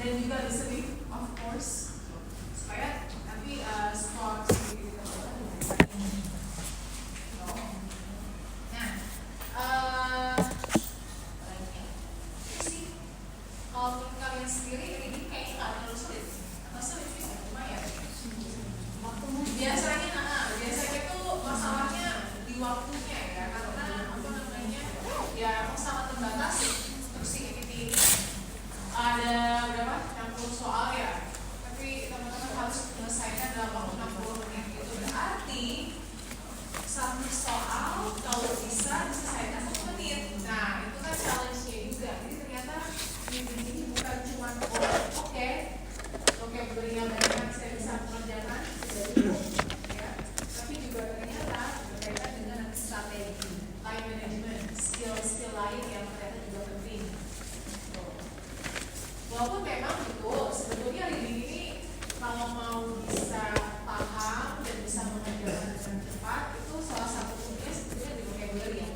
dan juga listening of course, supaya nanti skor sendiri kita ini. Nah, sih kalau menurut kalian sendiri ini kayaknya nggak terlalu sulit, atau sulit sih lumayan. Biasanya tuh masalahnya di waktunya ya, karena apa namanya ya sangat terbatas. Terus ini ada berapa 60 soal ya, tapi teman-teman harus menyelesaikan dalam waktu 60 menit. Itu berarti satu soal kalau bisa diselesaikan 1 menit. Nah itu kan challenge-nya juga. Jadi ternyata ini bukan cuma oke berinya banyak saya bisa mengerjakan dari ya, tapi juga ternyata berkaitan dengan strategi, time management, skill lain yang ternyata juga penting. Walaupun memang betul sebetulnya reading ini kalau mau bisa paham dan bisa mengerjakan dengan cepat itu salah satu kuncinya sebetulnya di vocabulary ya.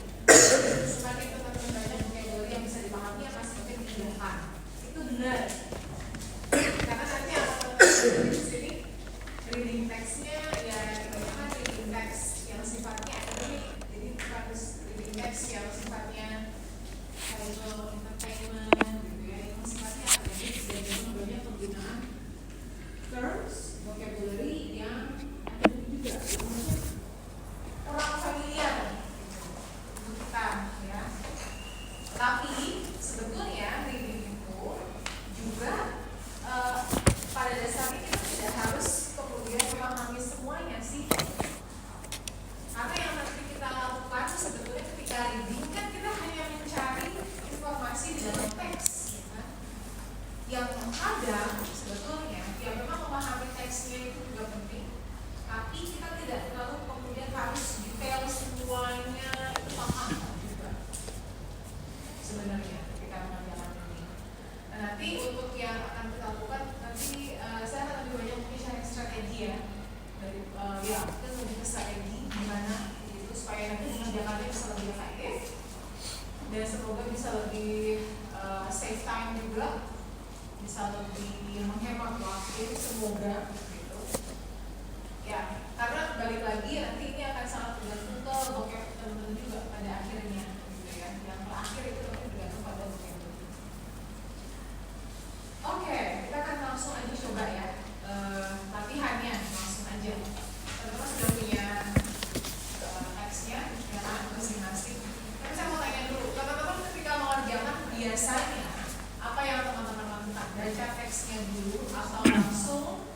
Semakin teman-teman banyak vocabulary yang bisa dipahami akan semakin dimudahkan. Itu benar. Karena nanti di sini reading text-nya ya kebanyakan reading text yang sifatnya akademik, jadi bukan reading text yang sifatnya entertainment gitu ya, yang sifatnya akademik dan memang banyak penggunaan terms vocabulary yang akademik juga, yang kurang familiar untuk kita ya. Tapi sebetulnya reading itu juga pada dasarnya kita tidak harus kemudian memahami semuanya sih, karena yang nanti kita lakukan sebetulnya ketika reading kan kita hanya mencari informasi di dalam teks ya. Yang ada sebetulnya ya memang memahami teksnya itu juga penting, tapi kita tidak terlalu kemudian harus detail semuanya itu paham juga sebenarnya ketika mengerjakan ini. Nah, nanti untuk yang akan kita lakukan nanti saya akan lebih banyak mungkin sharing strategi ya dari ya kita lebih ke strategi gimana gitu supaya nanti mengerjakannya bisa lebih efektif dan semoga bisa lebih save time juga, bisa lebih menghemat waktu semoga gitu ya, karena balik lagi nanti ini akan sangat tergantung ke vocab teman-teman juga pada akhirnya gitu ya, yang terakhir itu nanti tergantung pada vocab. Oke, kita akan langsung aja coba ya latihannya langsung aja. Teman-teman sudah punya teksnya ya masing-masing. Tapi saya mau tanya dulu, teman-teman ketika mengerjakan biasanya apa yang teman-teman lakukan? Baca teksnya dulu atau langsung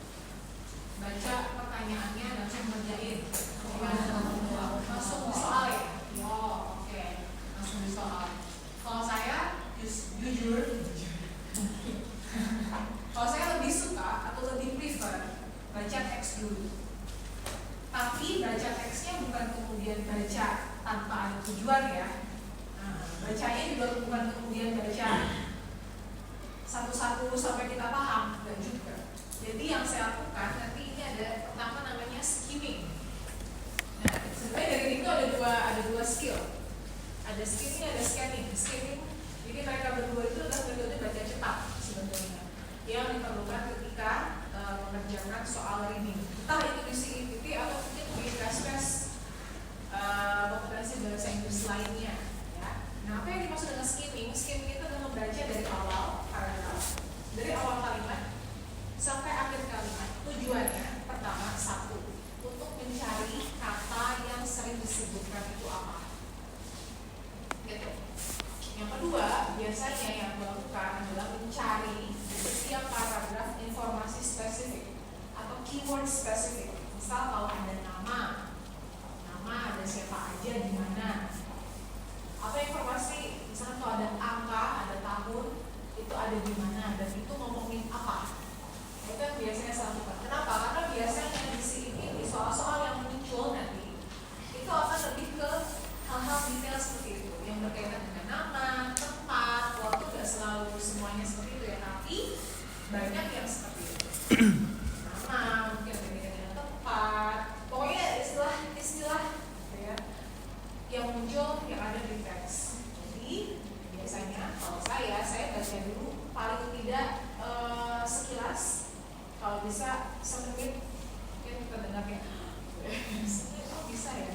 baca pertanyaannya langsung ngerjain? Langsung di soal ya? Oh, oke. Langsung di soal. Kalau saya jujur kalau saya lebih suka atau lebih prefer baca teks dulu. Tapi baca teksnya bukan kemudian baca tanpa ada tujuan ya. Nah, bacanya juga bukan kemudian baca satu-satu sampai kita paham, enggak juga. Jadi yang saya lakukan nanti ini ada pertama namanya skimming. Nah, sebenarnya dari itu ada dua skill. Ada skimming, ada scanning. Skimming, jadi mereka berdua itu adalah metode baca cepat sebetulnya yang diperlukan ketika mengerjakan soal reading. Entah itu di CEPT atau mungkin di tes kompetensi bahasa Inggris lainnya. Ya. Nah, apa yang dimaksud dengan skimming? Skimming itu adalah membaca dari awal paragraf, dari awal kalimat sampai akhir kalimat. Tujuannya pertama untuk mencari kata yang sering disebutkan itu apa. Gitu. Yang kedua, biasanya yang dilakukan adalah mencari di setiap paragraf informasi spesifik atau keyword spesifik. Misal kalau ada nama ada siapa aja di mana. Apa informasi? Misalnya kalau ada angka, ada tahun, itu ada di mana dan itu ngomongin apa. Itu yang biasanya saya lakukan. Kenapa? Karena biasanya di sini di soal-soal yang muncul nanti itu akan lebih ke hal-hal detail seperti itu yang berkaitan dengan nama, tempat, waktu. Gak selalu semuanya seperti itu ya, tapi banyak yang seperti itu. Nama, mungkin berkaitan dengan tempat, pokoknya istilah ya, yang muncul yang ada di teks. Jadi biasanya kalau saya baca dulu paling tidak bisa semenit ya kita dengar ya. Oh bisa ya.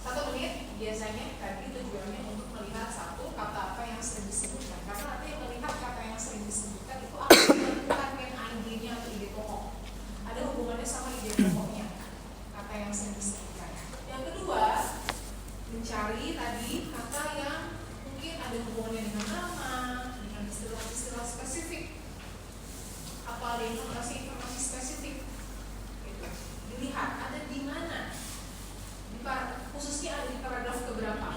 1 menit biasanya tadi tujuannya untuk melihat satu kata apa yang sering disebutkan. Karena nanti melihat kata yang sering disebutkan itu akan menentukan main ID-nya atau ide pokok. Ada hubungannya sama ide pokoknya kata yang sering disebutkan. Yang kedua, mencari tadi kata yang mungkin ada hubungannya dengan nama, dengan istilah-istilah spesifik, atau ada informasi spesifik. Gitu. Dilihat ada di mana, khususnya ada di paragraf keberapa.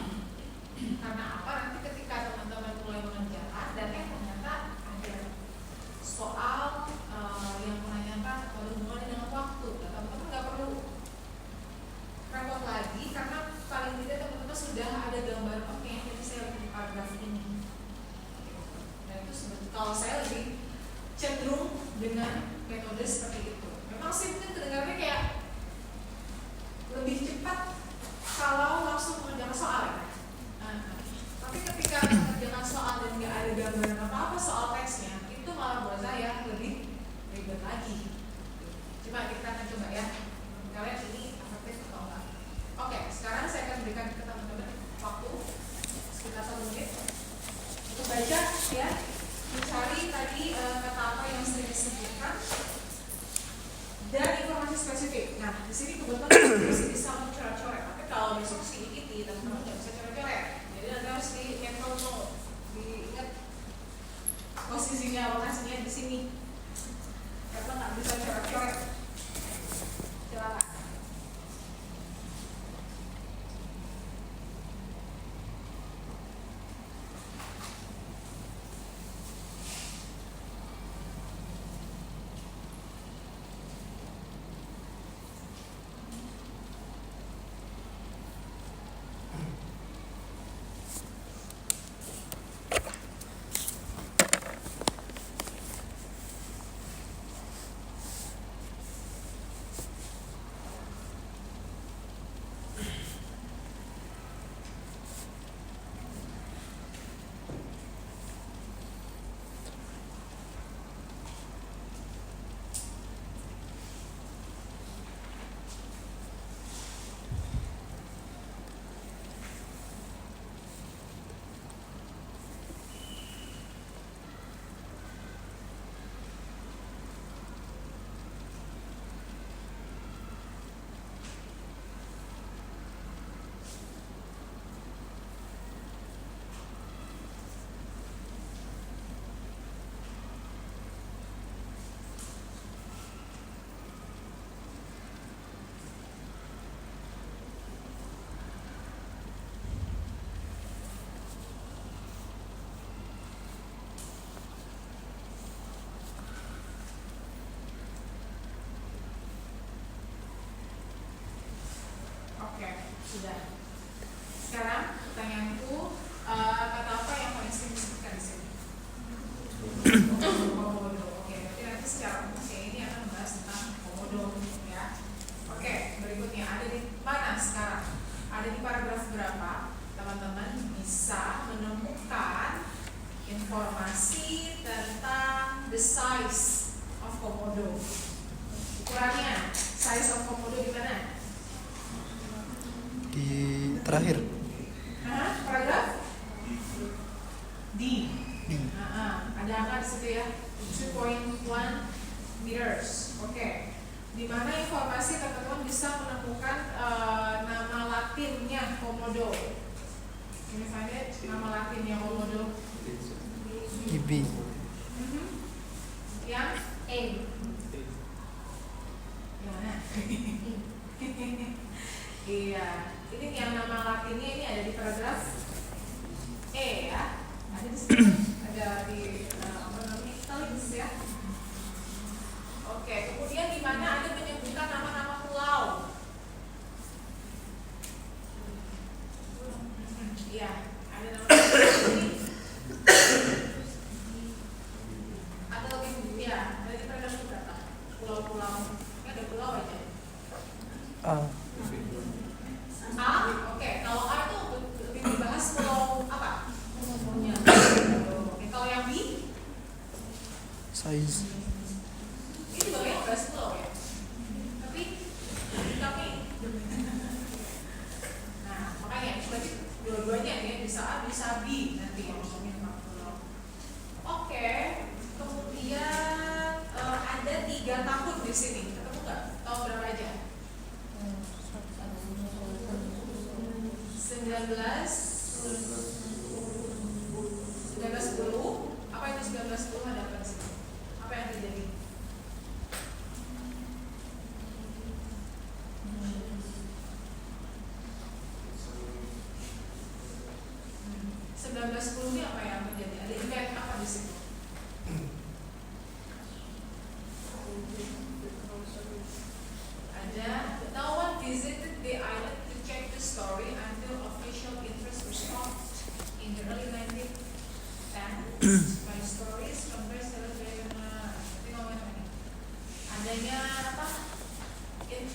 Karena apa? Nanti ketika teman-teman mulai mengerjakan dan ternyata ada soal yang menanyakan ada hubungannya dengan waktu, dan teman-teman nggak perlu repot lagi karena paling tidak teman-teman sudah ada gambaran oke, jadi saya lebih di paragraf ini. Dan itu sebetulnya kalau saya lebih cenderung dengan metode seperti itu. Memang sih mungkin kedengarannya kayak lebih cepat kalau langsung mengerjakan soal ya. Tapi ketika mengerjakan soal dan nggak ada gambaran apa-apa soal teksnya, itu malah buat saya lebih ribet lagi. Coba kita akan coba ya, kalian ini efektif atau enggak. Oke, sekarang saya akan berikan ke teman-teman waktu sekitar 1 menit untuk baca ya, mencari tadi kata apa yang sering disebutkan dan informasi spesifik. Nah, di sini kebetulan masih bisa mencoret-coret, tapi kalau besok sedikit teman-teman nggak bisa coret-coret. Jadi nanti harus di mental note, diingat posisinya, lokasinya di sini. Karena nggak bisa coret-coret. Silakan. Oke, sudah. Sekarang pertanyaanku, kata apa yang paling sering disebutkan di sini? Komodo. Oke, berarti nanti secara umum ini akan membahas tentang komodo, ya. Oke, berikutnya ada di mana sekarang? Ada di paragraf berapa? Teman-teman bisa menemukan informasi tentang the size of komodo. Ukurannya, size of komodo di mana? Di terakhir. Paragraf D. Ada angka di situ ya, 2.1 meters. Oke. Di mana informasi teman-teman bisa menemukan nama latinnya komodo. Ini find nama latinnya komodo. Ibi. Yang A. Gimana? Iya. Ini yang nama latinnya ini ada di paragraf E ya, ada di sini, ada di apa namanya italics ya. Oke, kemudian di mana ada menyebutkan nama-nama pulau. Iya, ada nama pulau. Atau lebih ya, ada di paragraf berapa? Pulau-pulau, ada pulau aja. A, oke. Kalau A itu lebih dibahas pulau apa? Oke, kalau yang B? Size.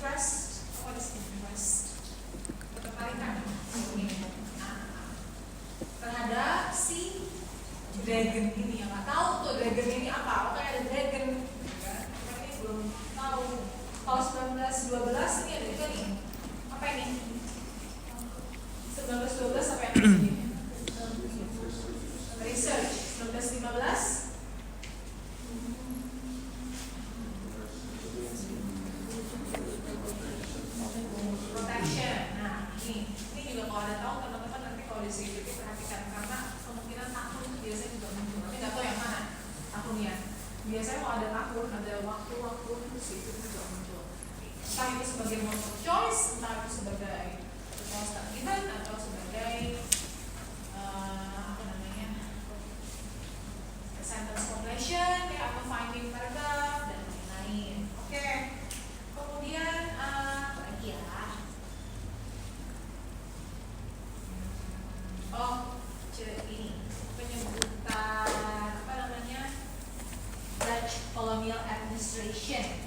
interest, what is interest? Ketertarikan. Nah, terhadap si dragon ini yang nggak tahu tuh dragon ini apa? Oke, ada dragon, kan? Ini belum tahu. Kalau 1912 ini ada juga nih. Apa ini? 1912 apa yang ini? Research. 1915. Protection. Nah, ini juga kalau ada tahu teman-teman nanti kalau di sini perhatikan karena kemungkinan akun biasanya juga muncul. Tapi nggak tahu yang mana akunnya. Biasanya kalau ada akun, ada waktu-waktu itu juga muncul. Entah itu sebagai multiple choice, entah itu sebagai poster event atau sebagai apa namanya sentence completion, kayak atau finding paragraph dan lain-lain. Oke. Kemudian apa lagi ya? Oh, ini penyebutan apa namanya Dutch Colonial Administration.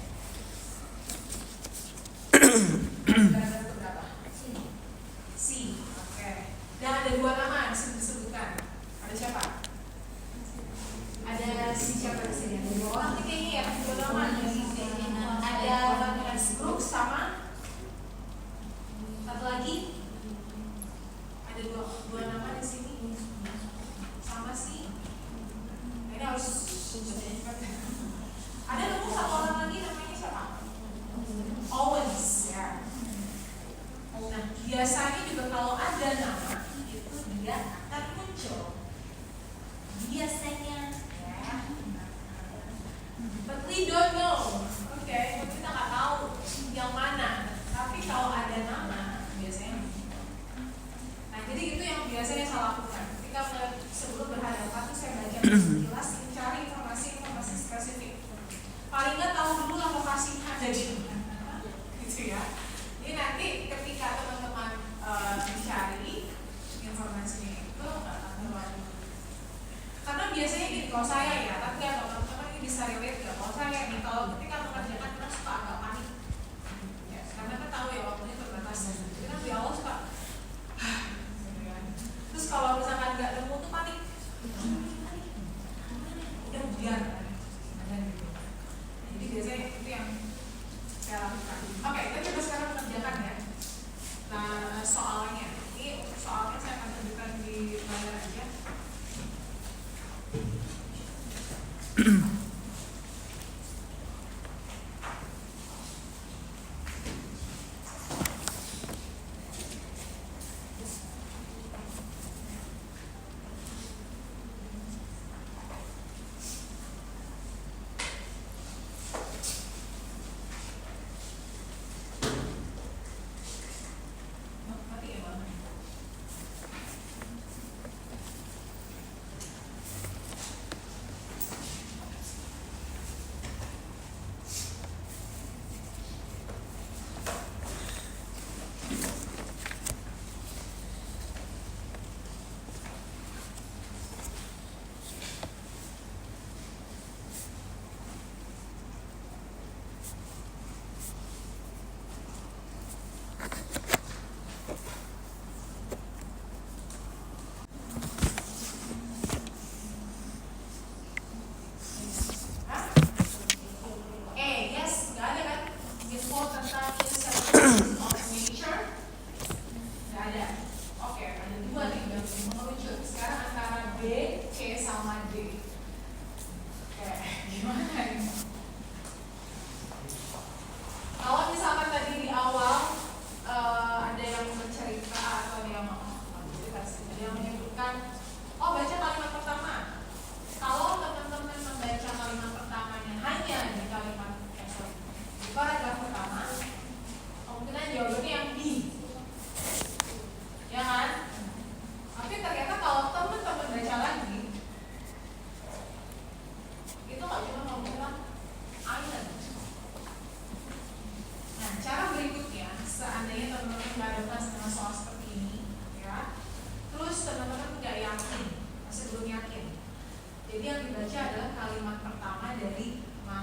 Paragraf berapa? C. Oke. Dan ada dua nama disebutkan. Ada siapa? Ada si siapa di sini? Ada dua orang nih kayaknya ya. Dua nama. Ada Hans Brooks sama satu lagi. Ada dua nama di sini. Sama si. Ini harus ada nemu satu orang lagi namanya siapa? Owens ya. Nah, biasanya juga kalau ada nama itu dia akan muncul. Biasanya ya. But we don't know. Oke, kita nggak tahu yang mana. Tapi kalau ada nama biasanya. Nah, jadi itu yang biasanya saya lakukan. Ketika sebelum berhadapan tuh saya baca sekilas, mencari informasi spesifik. Paling nggak tahu dulu lah lokasinya ada di mana, gitu ya. Jadi nanti ketika teman-teman mencari informasinya itu karena biasanya gini, kalau saya ya, tapi kan teman-teman ini bisa relate ya. Kalau saya nih, kalau ketika mengerjakan kita suka agak panik, ya, karena kita tahu ya waktunya terbatas. Jadi kan di awal suka, terus kalau misalkan nggak nemu tuh panik, udah biar, jadi biasanya itu yang saya lakukan. Oke, kita coba sekarang mengerjakan ya. Nah, soalnya ini soalnya saya akan tunjukkan di layar aja.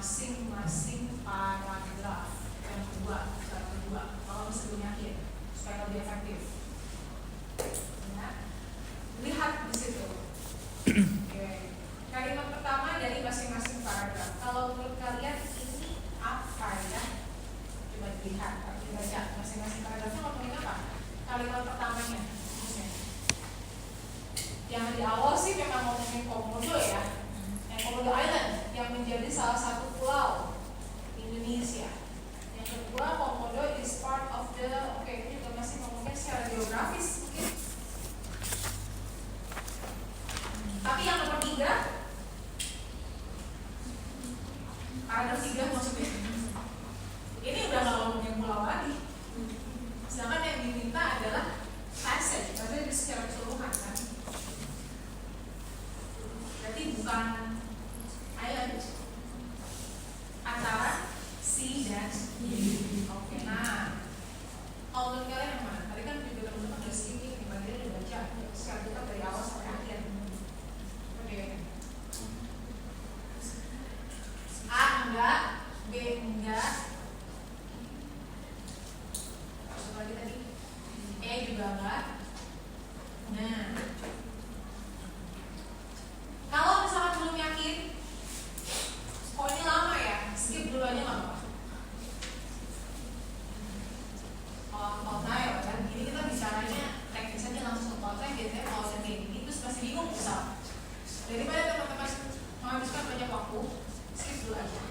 masing-masing paragraf. yang kedua, cara kedua, kalau bisa belum yakin supaya lebih efektif. Ya. Lihat di situ. Oke. Kalimat pertama dari masing-masing paragraf. Kalau menurut kalian ini apa ya? Coba dilihat, dibaca masing-masing paragrafnya ngomongin apa? Kalimat pertamanya. Yang di awal sih memang ngomongin Komodo ya, yang Komodo Island yang menjadi salah satu pulau di Indonesia. Yang kedua, Komodo is part of the, oke, ini juga masih ngomongin secara geografis mungkin. Tapi yang nomor 3, paragraf 3 maksudnya, ini udah nggak ngomongin pulau lagi. Sedangkan yang diminta adalah passage, maksudnya secara keseluruhan kan. Berarti bukan island antara sea dan oke. Nah, kalau menurut kalian yang mana? Tadi kan juga teman-teman udah skimming, di bagian udah baca secara kita dari awal sampai akhir. Oke. A enggak, B enggak. Masuk lagi tadi. E juga enggak. Nah, kalau misalkan belum yakin, kok ini lama ya, skip dulu aja nggak apa-apa. Outline ya, jadi kita bicaranya teknis aja langsung outline. Biasanya kalau udah kayak gini terus masih bingung misal, daripada teman-teman menghabiskan banyak waktu, skip dulu aja.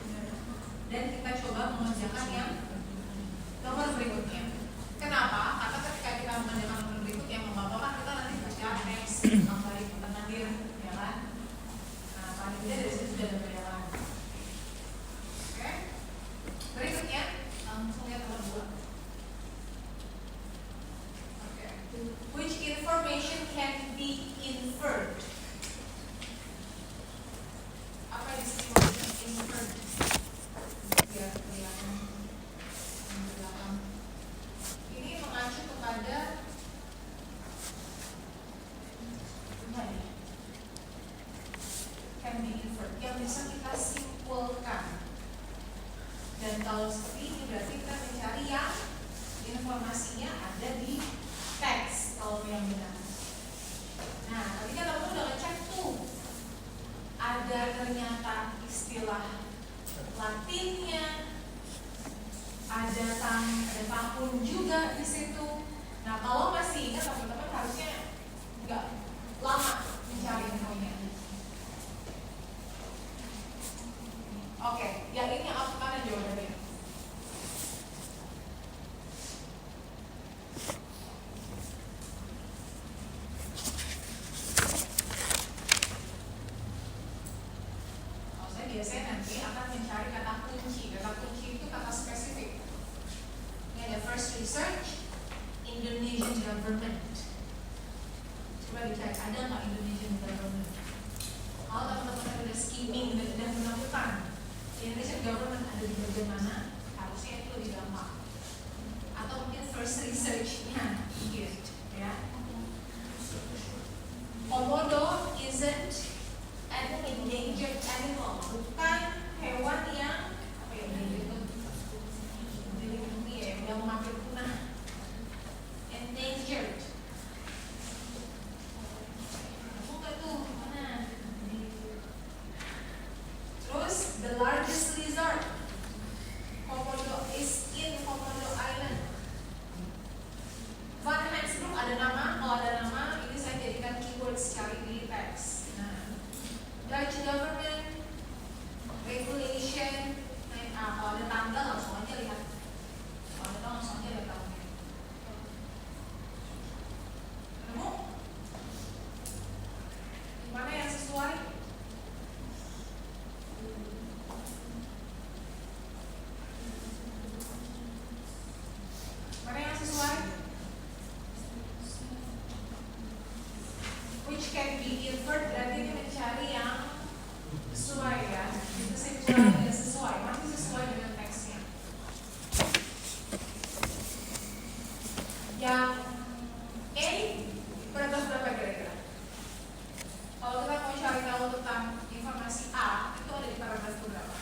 Dan kita coba mengerjakan yang nomor berikutnya. Kenapa? Karena ketika kita mengerjakan nomor berikutnya, mau nggak apa-apa kita nanti baca teks kembali mengalir, ya kan? Paling tidak dari situ sudah ada bayangan. Oke. Berikutnya langsung lihat nomor 2. Oke. Which information can be inferred? Apa di sini maksudnya inferred? Biar kelihatan di belakang. Ini mengacu kepada can be inferred, yang bisa kita simpulkan. Dan kalau seperti ini berarti kita mencari yang informasinya ada di teks kalau yang benar. Nah, tadi kan teman-teman udah ngecek tuh, ada ternyata istilah Latinnya, ada tahun juga di situ. Nah, kalau masih ingat teman-teman harusnya nggak lama mencari infonya. Oke, yang ini apa mana jawabannya? Kalau saya biasanya nanti akan mencari kata kunci. Kata kunci itu kata spesifik. Ini ada first research, Indonesian government. Coba dicari, ada nggak Indonesian government? Kalau teman-teman udah skimming dan menemukan Indonesian government ada di bagian mana, harusnya itu lebih gampang. Atau mungkin first research-nya gitu, ya. Komodo isn't an endangered animal, bukan hewan yang apa ya itu ya, udah mau hampir punah. Endangered. Bukan tuh mana? Terus the largest lizard, Komodo is in Komodo Island. Van Hansbroek ada nama, kalau ada nama ini saya jadikan keywords cari di teks. Nah, Dutch government, regulation, kalau ada tanggal langsung aja lihat. Kalau ada tanggal langsung aja lihat tanggalnya. Ketemu? Mana yang sesuai? Mana yang sesuai? Which can be inferred, berarti ini mencari yang sesuai ya. Kesimpulan tidak sesuai, masih sesuai dengan teksnya. Yang A, paragraf berapa kira-kira? Kalau kita mau cari tahu tentang informasi A, itu ada di paragraf berapa?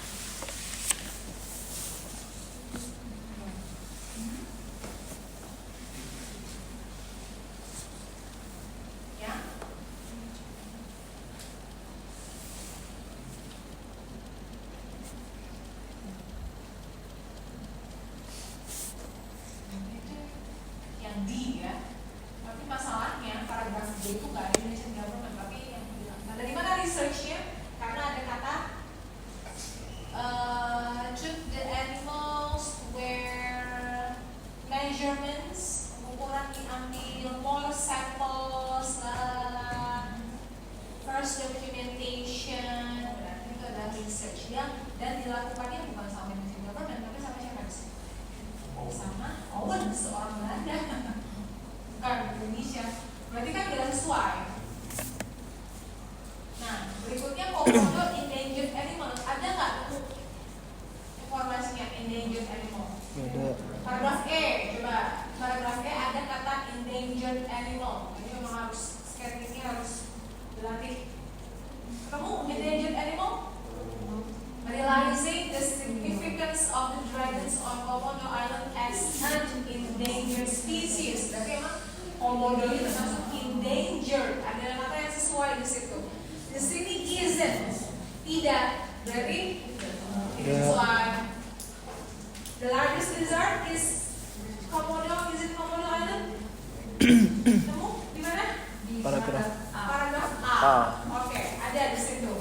yang dan dilakukannya bukan sama Indonesian government tapi sama siapa sih? Sama Owen, seorang Belanda, bukan Indonesia. Berarti kan tidak sesuai. Nah, berikutnya komodo endangered animal. Ada nggak informasinya endangered animal? Ada. Paragraf E, coba. Paragraf E ada kata endangered animal. Ini memang harus scanningnya harus dilatih. Ketemu endangered animal? Realizing the significance of the dragons on Komodo Island as an endangered species. Berarti emang komodo ini termasuk endangered. Ada kata yang sesuai di situ. Di sini isn't, tidak. Berarti tidak sesuai. The largest lizard is Komodo. Is it Komodo Island? Temu di mana? Paragraf Paragraf A. Oke, ada di situ.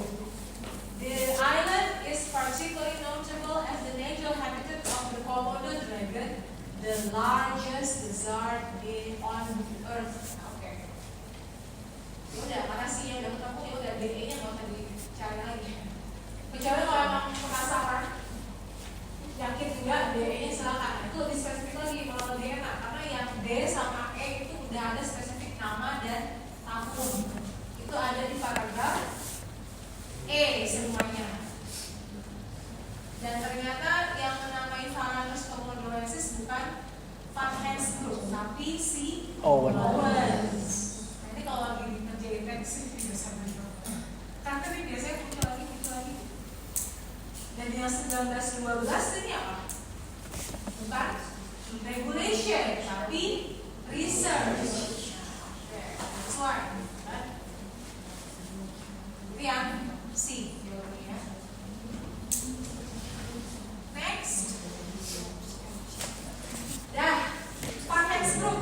The island is particularly notable as the natural habitat of the Komodo dragon, the largest lizard on Earth. Oke. Ya udah, makasih ya udah ketemu, ya udah DE-nya nggak usah dicari lagi. Kecuali kalau emang penasaran, yakin juga DE-nya silakan. Itu lebih spesifik lagi, malah lebih enak karena yang D sama E itu udah ada spesifik nama dan tahun. Itu ada di paragraf E semuanya. Dan ternyata yang menamai Varanus komodoensis bukan Van Hensbroek, tapi si Owens. Nanti kalau lagi ngerjain teks biasa begitu. Karena ini biasanya muncul lagi. Dan yang 1912 ini apa? Bukan regulation, tapi research. That's why. Itu yang C jawabannya. Next. Dah, Van Hensbroek.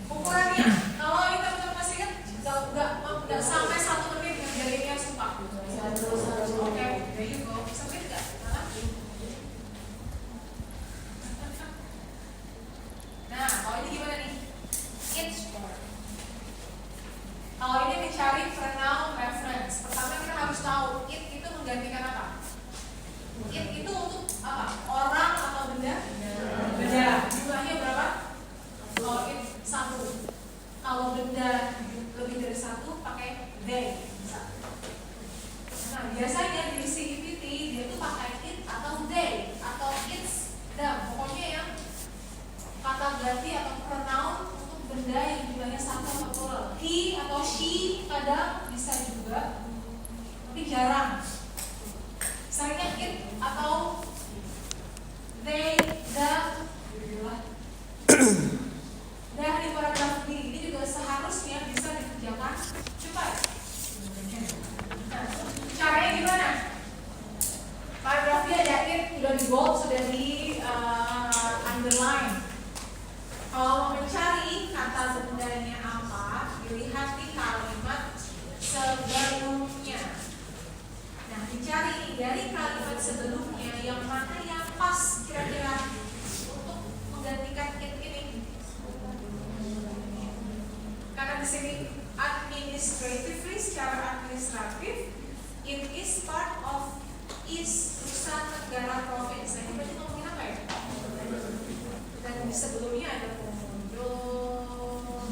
Ukurannya, kalau ini teman-teman masih ingat, nggak sampai 1 menit ngerjainnya sumpah. Oke, there you go. Sampai nggak? Nah, kalau ini gimana nih? Kalau ini mencari pronoun reference, pertama kita harus tahu it itu menggantikan apa? It itu untuk apa? Orang atau benda? Benda. Jumlahnya berapa? Kalau it 1. Kalau benda lebih dari 1 pakai they. Nah, biasanya di CPT dia tuh pakai it atau they atau it's them. Pokoknya yang kata ganti atau pronoun untuk benda yang jumlahnya 1 atau plural. He atau she kadang bisa juga, tapi jarang. Seringnya it atau they, them. Dan di paragraf B ini juga seharusnya bisa dikerjakan cepat. Nah, caranya gimana? Paragraf B ada it, sudah di bold, sudah di underline. Kalau mau mencari kata bendanya apa, dilihat di kalimat sebelumnya. Nah, dicari dari kalimat sebelumnya yang mana yang pas kira-kira untuk menggantikan it ini. Karena di sini administratively, secara administratif, it is part of East Nusa Tenggara Province. Nah, ini berarti ngomongin apa ya? Dan di sebelumnya ada Komodo,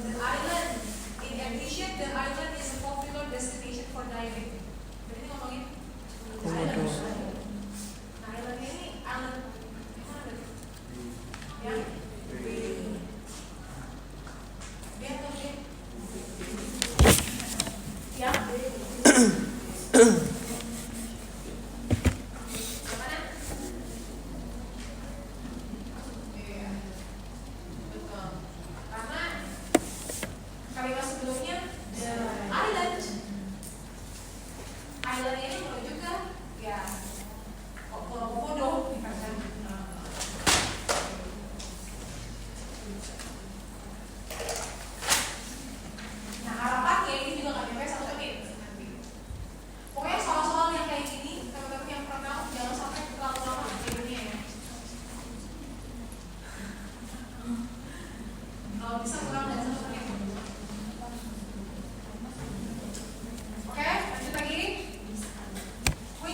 the island. In addition, the island is a popular destination for diving. Berarti ngomongin Komodo. Nah, island ini island mana berarti? Ya, dia atau dia? Ya,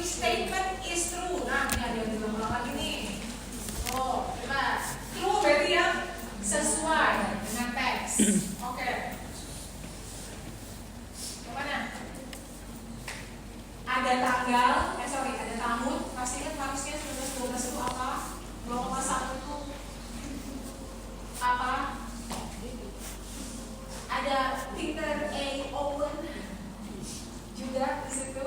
statement tanggal, ada tahun, pasti kan harusnya 1912 itu apa? 2,1 itu apa? Ada Peter A. Owen juga di situ.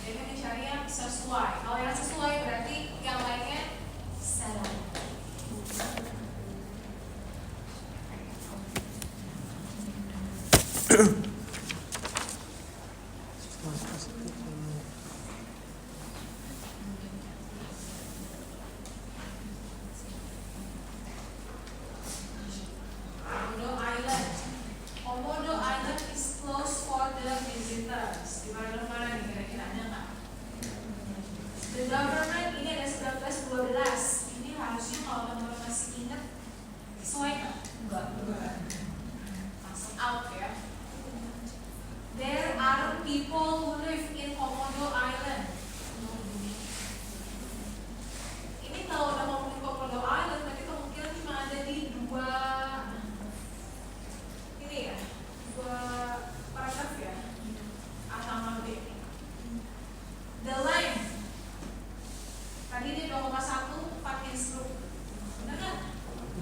Jadi mencari yang sesuai. Kalau yang sesuai berarti yang lainnya salah. Komodo Island is closed for the visitors. Di mana nih kira-kira ada nggak? The government ini ada 1912. Ini harusnya kalau teman-teman masih ingat sesuai nggak? Enggak. Langsung out ya. There are people who live in Komodo Island. Ini kalau udah ngomongin Komodo Island, berarti kemungkinan cuma ada di dua paragraf ya, A sama B. The length tadi dia 2,1 pakai stroke, benar kan?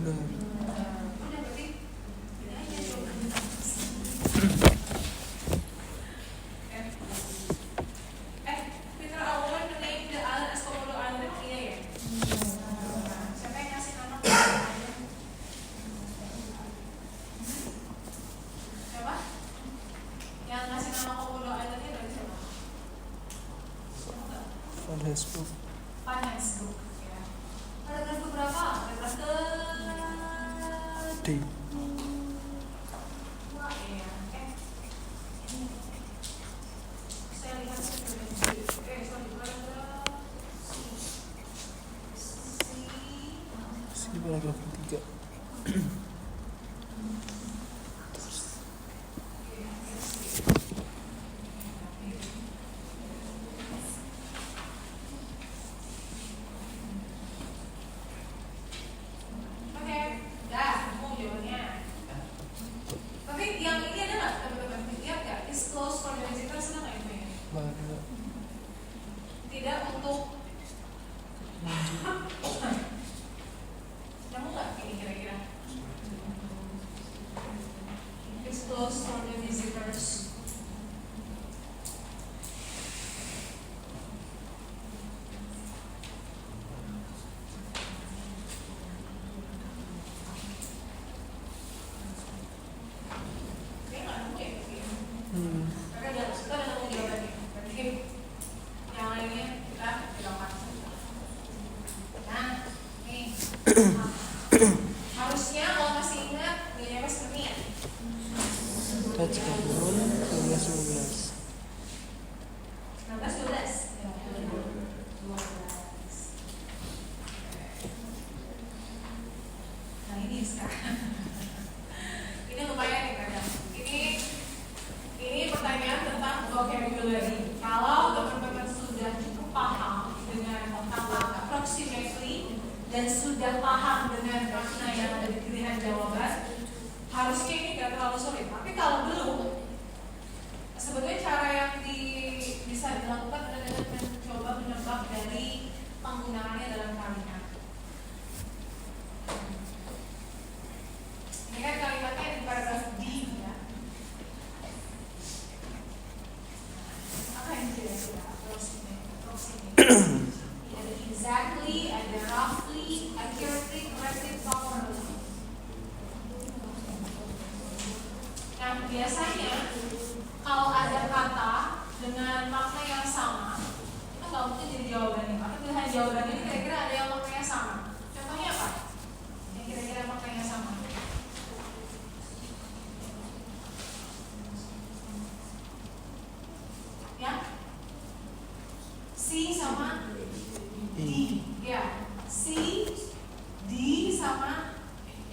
Benar. Udah berarti ini aja coba. Peter Owen named the island as Komodo Island. Iya ya. Siapa yang kasih nama Komodo Island? Siapa? Yang ngasih nama Komodo Island-nya dari siapa? Van Hesburg. Van Hesburg, ya. Paragraf keberapa? Paragraf ke D. Wah, iya. Saya lihat sorry, paragraf C paragraf 3. Harusnya kalau masih ingat nilainya seperti ini. Touch Cameron 1912. 1912. Nah ini sekarang. Ini lumayan nih kadang. Ini pertanyaan tentang vocabulary. Kalau teman-teman sudah cukup paham dengan kata approximately dan sudah paham dengan makna yang ada di pilihan jawaban, harusnya ini gak terlalu sulit. Tapi kalau belum, sebetulnya cara yang bisa dilakukan adalah dengan mencoba menebak dari penggunaannya dalam kalimat. Ini kan kalimatnya di paragraf D ya. Apa yang kira-kira approximate? Ada exactly, ada roughly, accurately, correctly, properly. Nah biasanya kalau ada kata dengan makna yang sama, itu nggak mungkin jadi jawabannya. Maka pilihan jawaban ini kira-kira ada yang maknanya sama. Contohnya apa? Yang kira-kira maknanya sama. Ya? C sama D. Ya. C, D sama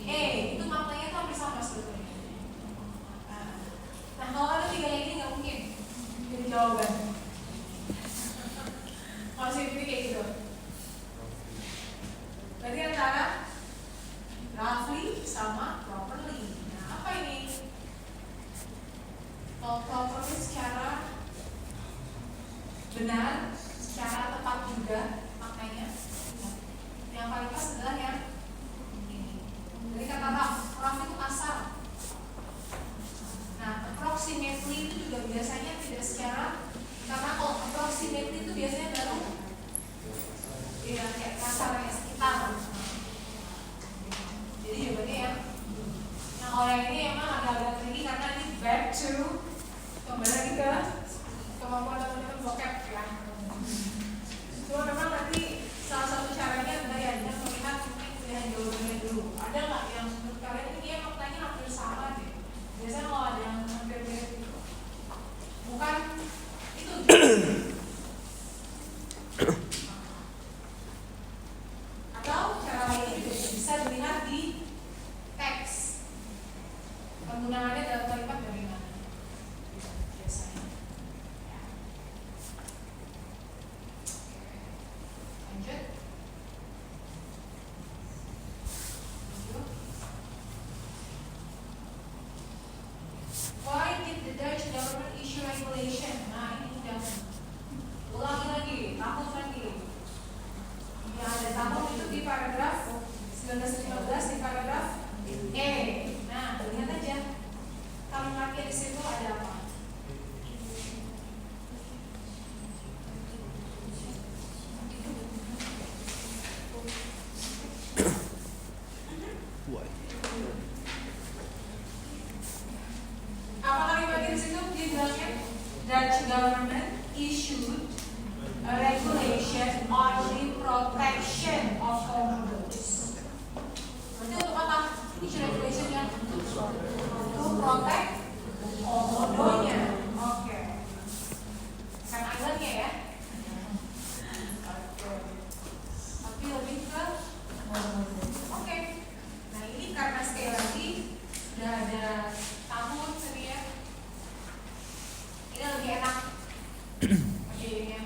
E. Itu maknanya tuh hampir sama sebetulnya. Nah kalau ada tiga ini nggak mungkin jadi jawaban. Kalau saya pikir kayak gitu. Berarti antara Why? Apa kalimat di situ dijelaskan? Dutch government issued a regulation on the protection of homeowners. Berarti untuk apa? Issue regulation yang to protect homeownernya. Oke. Kan islandnya ya. Tapi lebih ke oke. Nah ini karena sekali lagi sudah ada tahun sini ya. Ini lebih enak. Jadinya.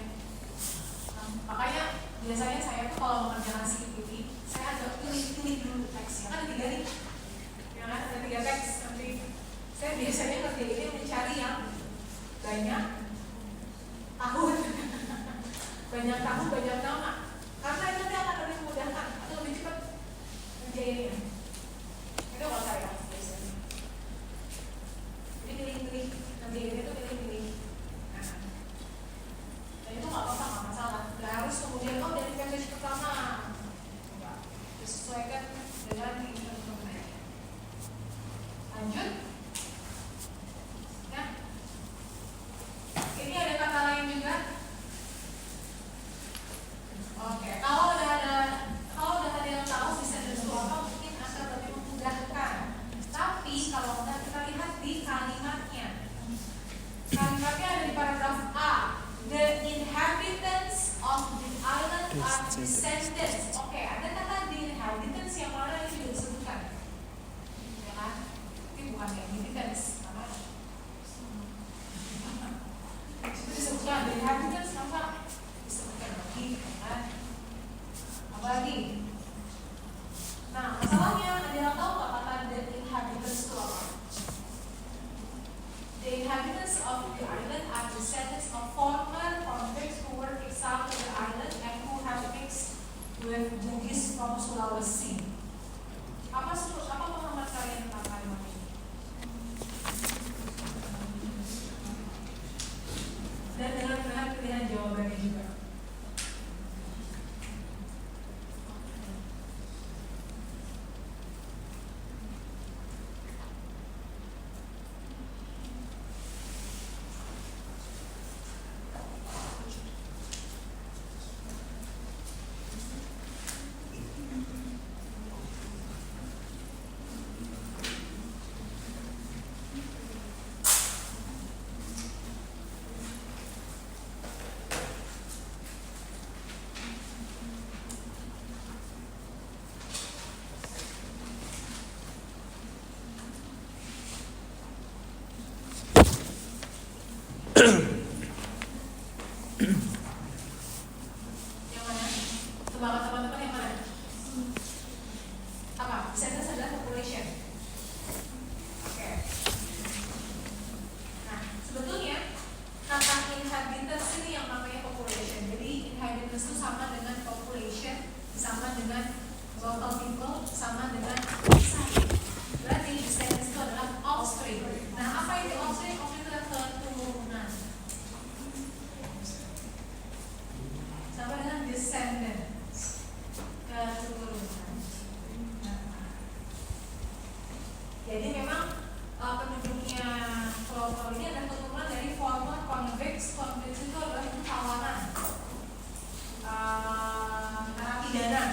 Makanya biasanya saya tuh kalau mengerjakan CPT, saya agak pilih-pilih dulu teksnya. Kan ada 3 nih. Ya kan ada 3 teks nanti. Saya biasanya ngerjain mencari yang banyak tahun. Banyak tahun, banyak nama. Karena itu nanti akan lebih memudahkan atau lebih cepat ngerjainnya. Itu kalau saya biasanya. Jadi pilih-pilih, ngerjainnya itu pilih-pilih. Nah, dan itu nggak apa-apa, nggak masalah. Nggak harus kemudian dari passage pertama. Enggak. Disesuaikan dengan keinginan. Lanjut. Nah, ini ada kata lain juga. Oke, kalau udah ada yang tahu descendants itu apa, mungkin akan lebih memudahkan. Tapi kalau kita lihat di kalimatnya ada di paragraf A. The inhabitants of the island are descendants. Oke, ada kata the inhabitants yang mana ini juga disebutkan, ya kan? Tapi bukan the inhabitants, karena itu disebutkan the inhabitants, kenapa disebutkan lagi? Kan? Apa lagi? Nah, masalahnya ada yang tahu nggak kata the inhabitants itu apa? The inhabitants of the island are descendants of former convicts who were exiled to the island and who have mixed with Bugis from Sulawesi. Apa pemahaman kalian tentang kalimat ini? Dan dengan pilihan jawabannya juga. Yang mana? Teman-teman yang mana? Apa? Descendants adalah population. Oke. Nah, sebetulnya kata inhabitants ini yang namanya population. Jadi inhabitants itu sama dengan population, sama dengan local people, sama dengan site. Berarti descendants itu adalah offspring. Nah, apa itu offspring? Offspring itu adalah keturunan. Sama dengan descendants, keturunan. Jadi memang penduduknya pulau-pulau ini adalah keturunan dari former convicts. Convicts itu adalah tawanan, narapidana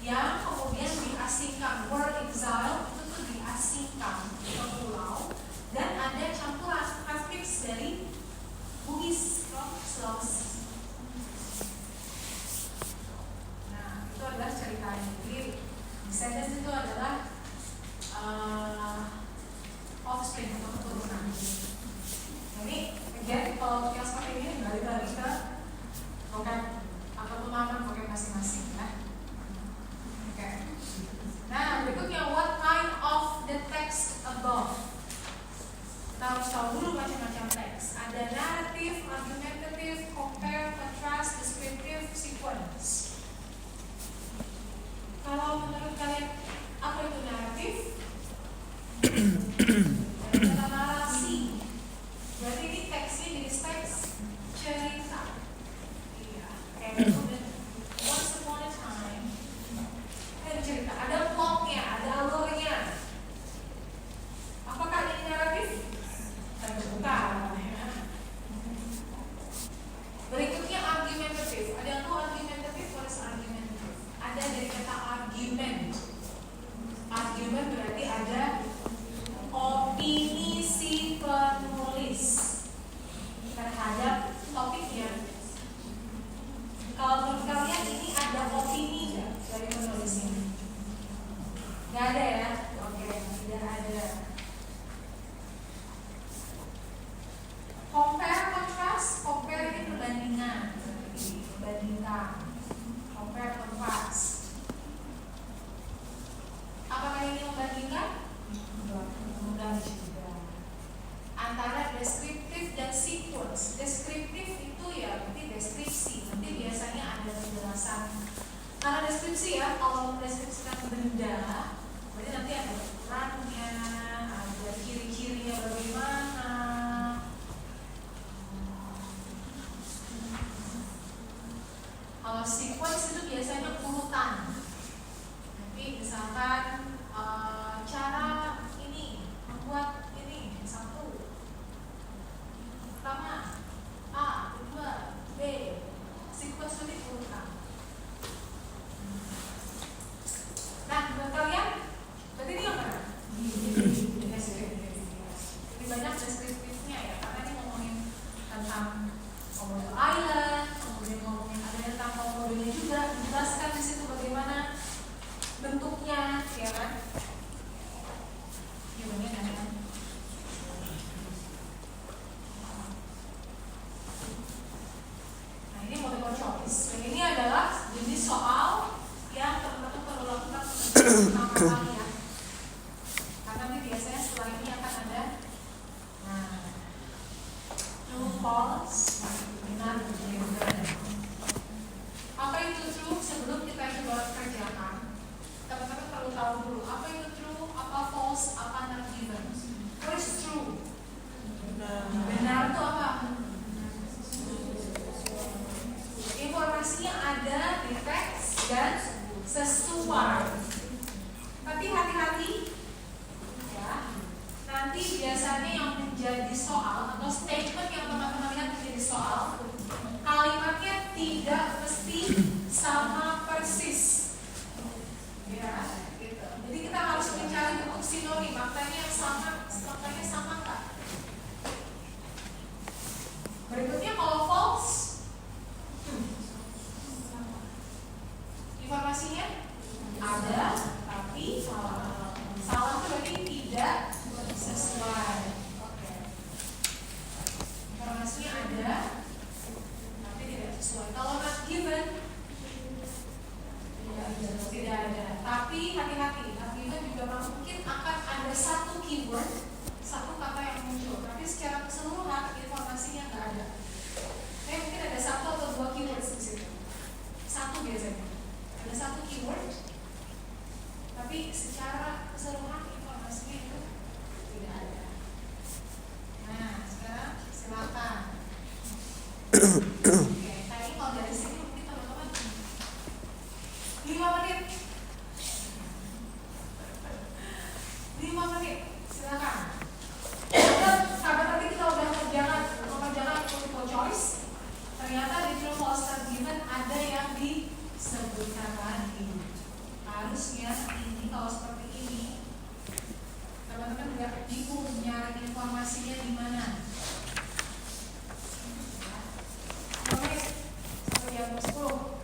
yang kemudian diasingkan. Were exiled itu tuh diasingkan ke pulau, dan ada campuran convicts dari Bugis from Sulawesi. Nah, itu adalah ceritanya. Jadi descendants itu adalah offspring atau keturunan. Ini again, kalau yang seperti ini balik lagi ke vocab atau pemahaman vocab masing-masing ya. Oke. Nah, berikutnya what kind of the text above? Kita harus tahu dulu macam-macam teks. Ada narrative, argumentative, compare, contrast, descriptive, sequence. Kalau menurut kalian apa itu naratif? Kata narasi. Berarti ini teksnya jenis teks cerita. Iya. Kayak once upon a time. Ada cerita, ada plotnya. pertama kali ya. Karena ini biasanya setelah ini akan ada true, false, benar, benar. Apa itu true? Sebelum kita coba kerjakan, teman-teman perlu tahu dulu apa itu true, apa false, apa not given. What is true? Benar itu apa? Informasinya ada di teks dan sesuai. Tapi hati-hati ya. Nanti biasanya yang menjadi soal atau statement yang teman-teman lihat menjadi soal, kalimatnya tidak mesti sama persis. Ya, gitu. Jadi kita harus mencari bentuk sinonim, maknanya sama nggak? Berikutnya kalau false, informasinya ada tapi salah. Salah itu berarti tidak sesuai. Oke. Informasinya ada tapi tidak sesuai. Kalau not given, tidak ada. Tapi hati-hati, not given juga mungkin akan ada satu keyword, satu kata yang muncul, tapi secara keseluruhan informasinya nggak ada. Mungkin ada satu atau dua keyword di situ. Satu biasanya. Ada satu keyword, tapi secara keseluruhan informasinya itu tidak ada. Nah, sekarang silakan. Oke, tadi kalau dari sini mungkin teman-teman 5 menit. 5 menit, silakan. Karena tadi kita udah mengerjakan multiple choice. Ternyata di true false not given ada yang disebutkan lagi. Harusnya ini kalau seperti ini teman-teman nggak bingung nyari informasinya di mana. Oke, sampai jam 10.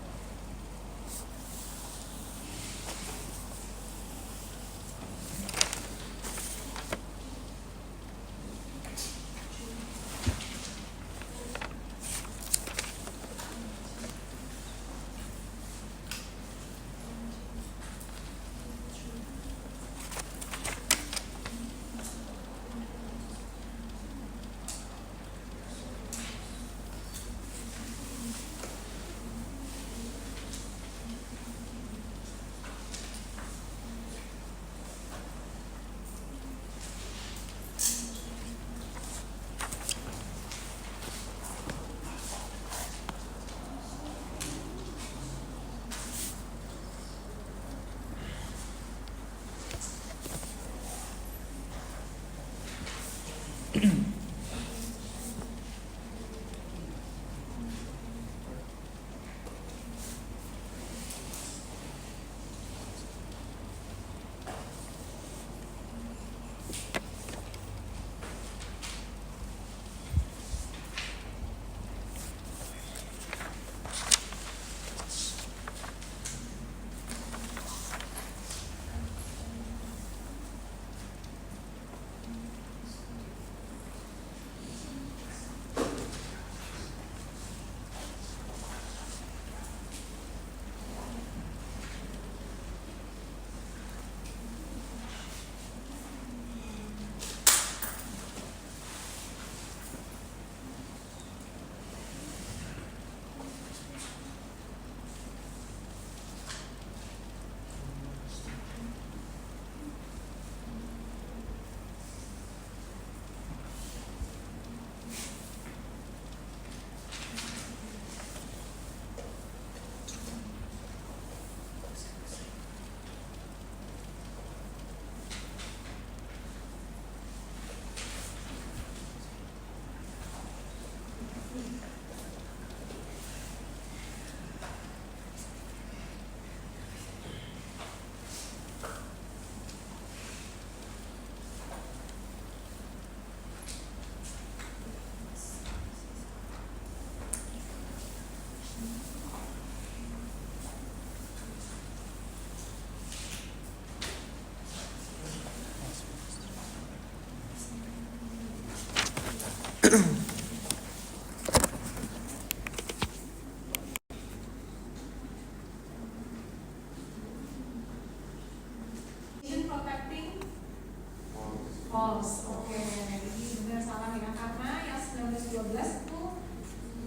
false. Oke, ini benar salah ya, karena yang 1912 itu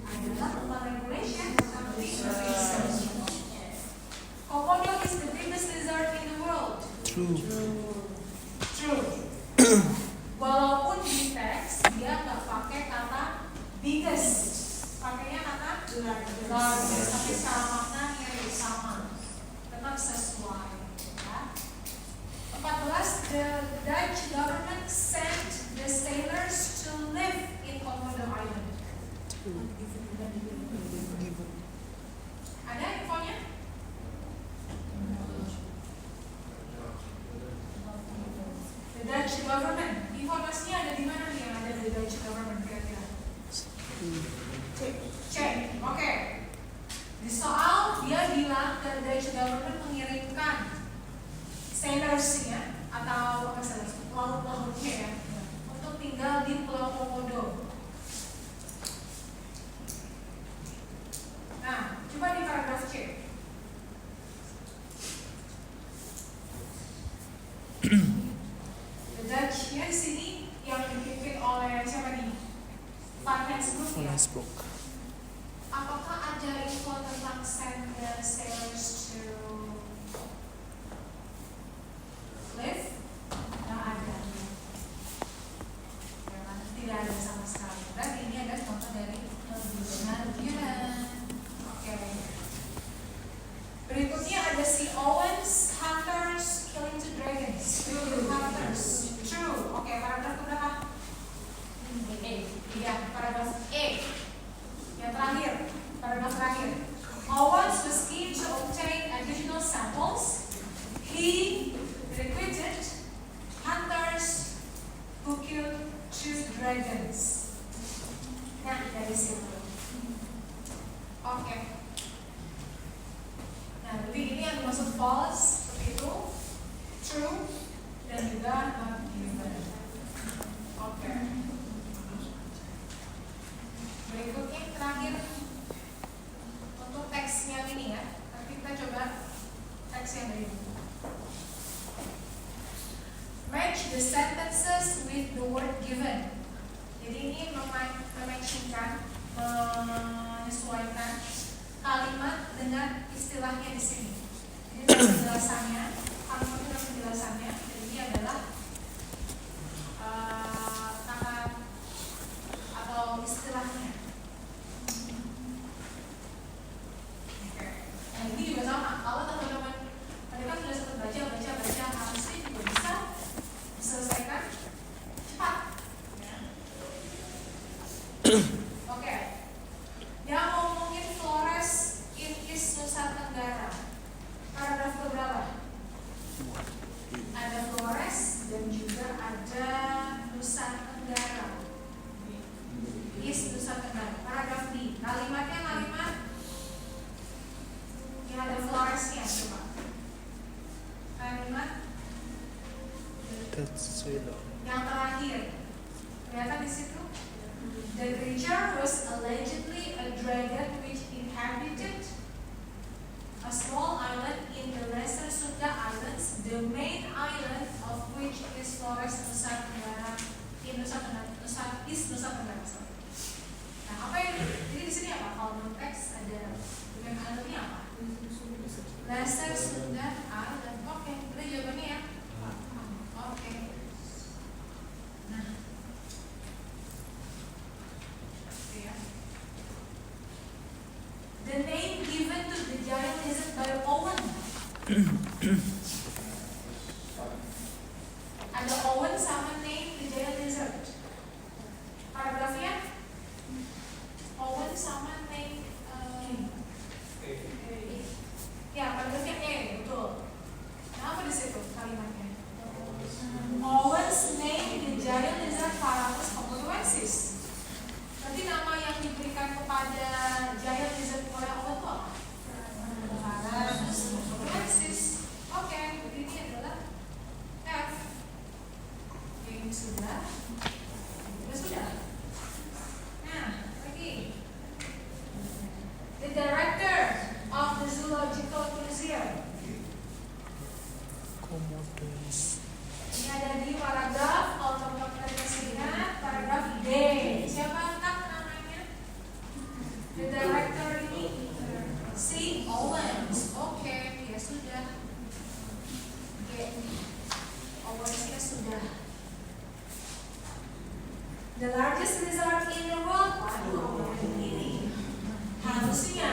adalah tentang regulation, tapi research. Komodo is the biggest lizard in the world. True. True. Walaupun di teks dia nggak pakai kata biggest, pakainya kata largest, tapi secara makna mirip sama, tetap sesuai. Ya. 14, the Dutch government sent the sailors to live in Komodo Island. Ada infonya? The Dutch government. Informasinya ada di mana nih yang ada di Dutch government kira-kira? Cek. Oke. Di soal dia bilang the Dutch government mengirimkan sailors-nya atau apa sailors, laut-lautnya ya, untuk tinggal di Pulau Komodo. Nah, coba di paragraf C. The Dutch ya di sini yang dipimpin oleh siapa nih? Van Hensbroek ya. Facebook. Apakah ada info tentang send the sailors to live? Nggak ada. Ya kan? Tidak ada sama sekali. Berarti ini ada contoh dari Buran. Oke. Berikutnya ada si Owens, Hunters, Killing two Dragons. Hunters. True. Oke, paragraf berapa? Iya, paragraf E. Yang terakhir, paragraf terakhir. Owens was keen to obtain additional samples. He recruited hunters who killed two dragons. Nah, dari situ. Oke. Nah, jadi ini yang dimaksud false, seperti itu, true, dan juga not given. Oke. Berikutnya yang terakhir untuk teks yang ini ya. Nanti kita coba teks yang dari ini. Match the sentences with the word given. Jadi ini mematchingkan, menyesuaikan kalimat dengan istilahnya di sini. Jadi dalam penjelasannya, kalimat dalam penjelasannya, jadi ini adalah kata atau istilahnya. Oke. Nah ini juga sama. Kalau teman-teman tadi kan sudah sempat baca, harusnya juga bisa diselesaikan cepat. Ya. Oke. Yang ngomongin Flores in East Nusa Tenggara. Paragraf berapa? Ada Flores dan juga ada Nusa Tenggara. East Nusa Tenggara. Paragraf B. Kalimatnya kalimat yang ada Floresnya coba. Kalimat yang terakhir. Kelihatan di situ? The creature was allegedly a dragon which inhabited a small island in the Lesser Sunda Islands, the main island of which is Flores Nusa Tenggara, East Nusa Tenggara. Nah, apa yang jadi di sini apa? Kalau menurut teks ada dengan islandnya apa? Lesser Sunda Island. Oke, kita jawabannya ya. Oke. Nah. The name given to the giant lizard by Owen. Ada Owen sama name the giant lizard. Paragrafnya Owen sama name ya, paragrafnya E, betul. Nah, apa di situ kalimatnya? Owen's name the giant lizard Paratus comodoensis. Nanti nama yang diberikan kepada giant lizard oleh Owen itu apa? Paratus comodoensis. Oke, jadi ini adalah F. Oke, ini sudah. Nah, lagi. The director of the Zoological Museum. Komodos. Ini ada di paragraf sudah. The largest lizard in the world. Waduh, ini harusnya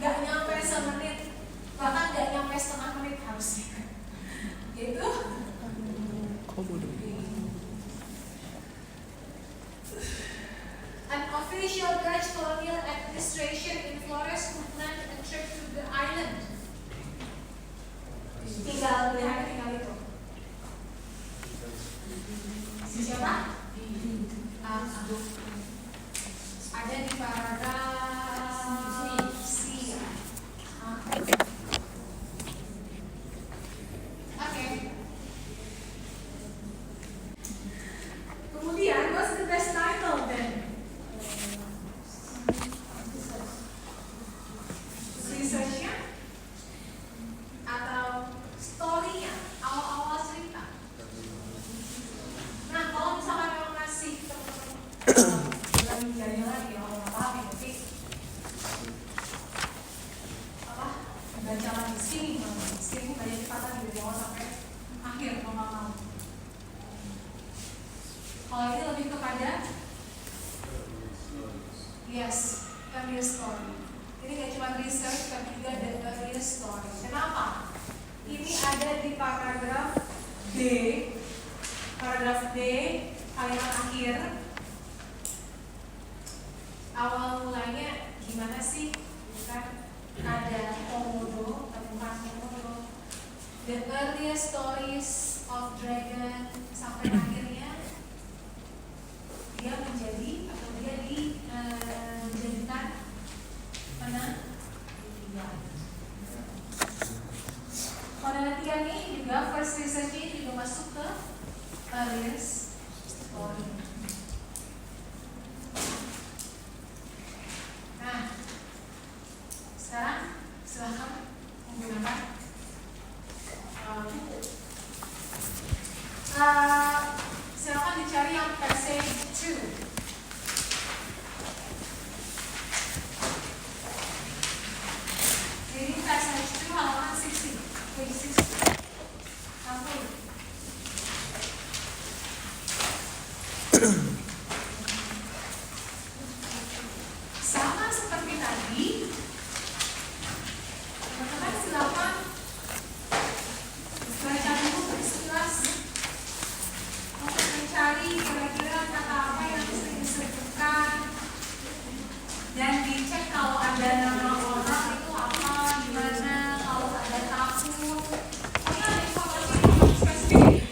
nggak nyampe semenit, bahkan nggak nyampe setengah menit harusnya. Yaitu Komodo. an official Dutch colonial administration in Flores who planned a trip to the island. Tinggal itu. Siapa? Ada di paragraf C. Oke. Kemudian, what's the best title then? Researchnya atau story-nya, awal-awal cerita. Nah, kalau misalkan memang ngasih teman-teman lagi, orang paham ya, tapi apa? Baca lagi sini banyak dipatah dari awal sampai akhir kalau nggak mau. Kalau ini lebih kepada yes, earlier story. Ini nggak cuma research, tapi juga ada earlier story. Kenapa? Ini ada di paragraf D. Paragraf D, kalimat akhir. Awal mulanya gimana sih? Bukan ada komodo, tapi bukan komodo. The earliest stories of dragon sampai akhirnya dia menjadi atau dia dijadikan penelitian. Penelitian ini juga first research ini juga masuk ke earliest story. Nah, sekarang silakan menggunakan buku. Silakan dicari yang passage 2. Jadi passage 2 halaman 60, page 60. Sampai. Sama seperti tadi, teman-teman silakan baca buku sekilas untuk mencari kira-kira kata apa yang sering disebutkan dan dicek kalau ada nama orang itu apa, gimana, kalau ada takut, ini ada informasi yang spesifik.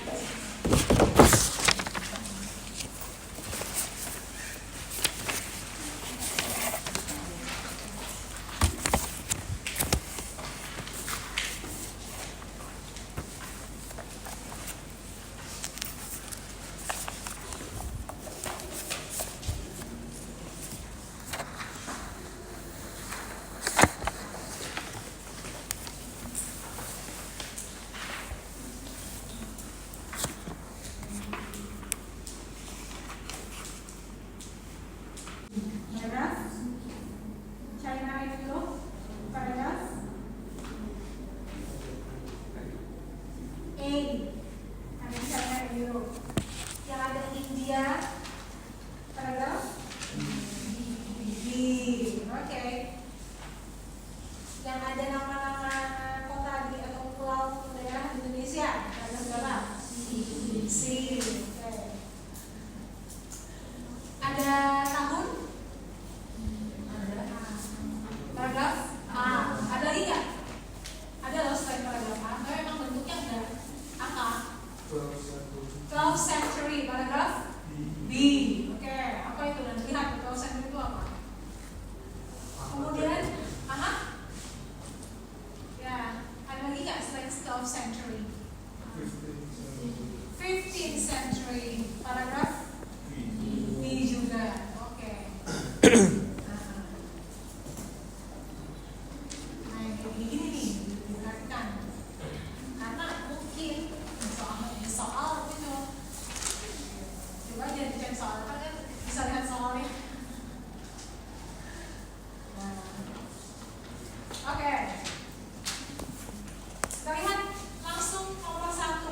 Kita lihat langsung nomor 1.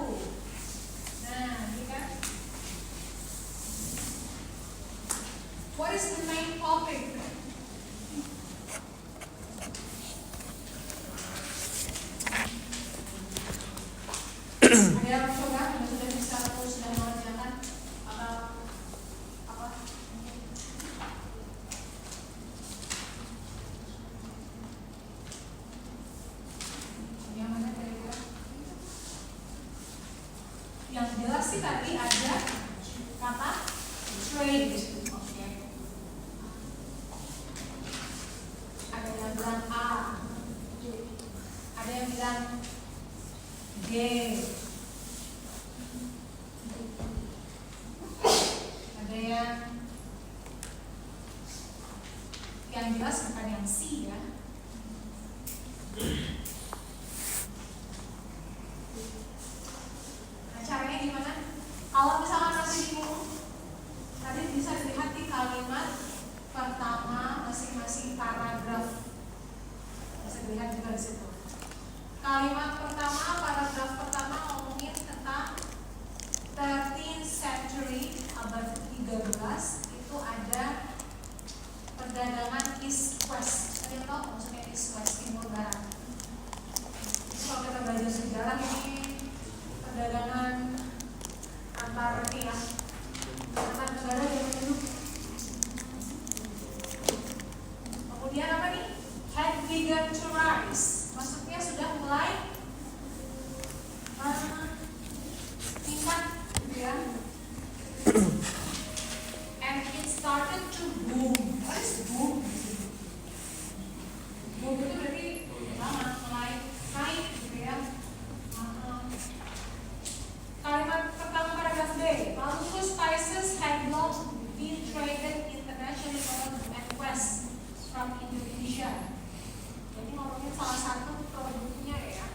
Ada yang coba yang sudah bisa atau sudah mengerjakan atau apa? Yang mana kira-kira? Yang jelas sih tadi ada kata trade. Oke. Ada yang bilang A, ada yang bilang G, ada yang jelas bukan yang C ya. Nah, caranya gimana? Kalau misalkan masih bingung, tadi bisa dilihat di kalimat pertama masing-masing paragraf. Bisa dilihat juga di situ. Kalimat pertama, paragraf pertama ngomongin tentang 13th century, abad 13 itu ada perdagangan East-West. Ada yang tahu maksudnya East-West, Timur Barat? Kalau kita belajar sejarah ini perdagangan antar ini ya, antar negara zaman dulu. Kemudian apa nih? Had begun to rise. Maksudnya sudah mulai tingkat gitu ya. And it started to boom. What is boom? Boom itu berarti mulai naik gitu ya. Kalimat pertama paragraf B. Although spices had long been traded internationally north and west from Indonesia. Jadi ngomongin salah satu produknya ya,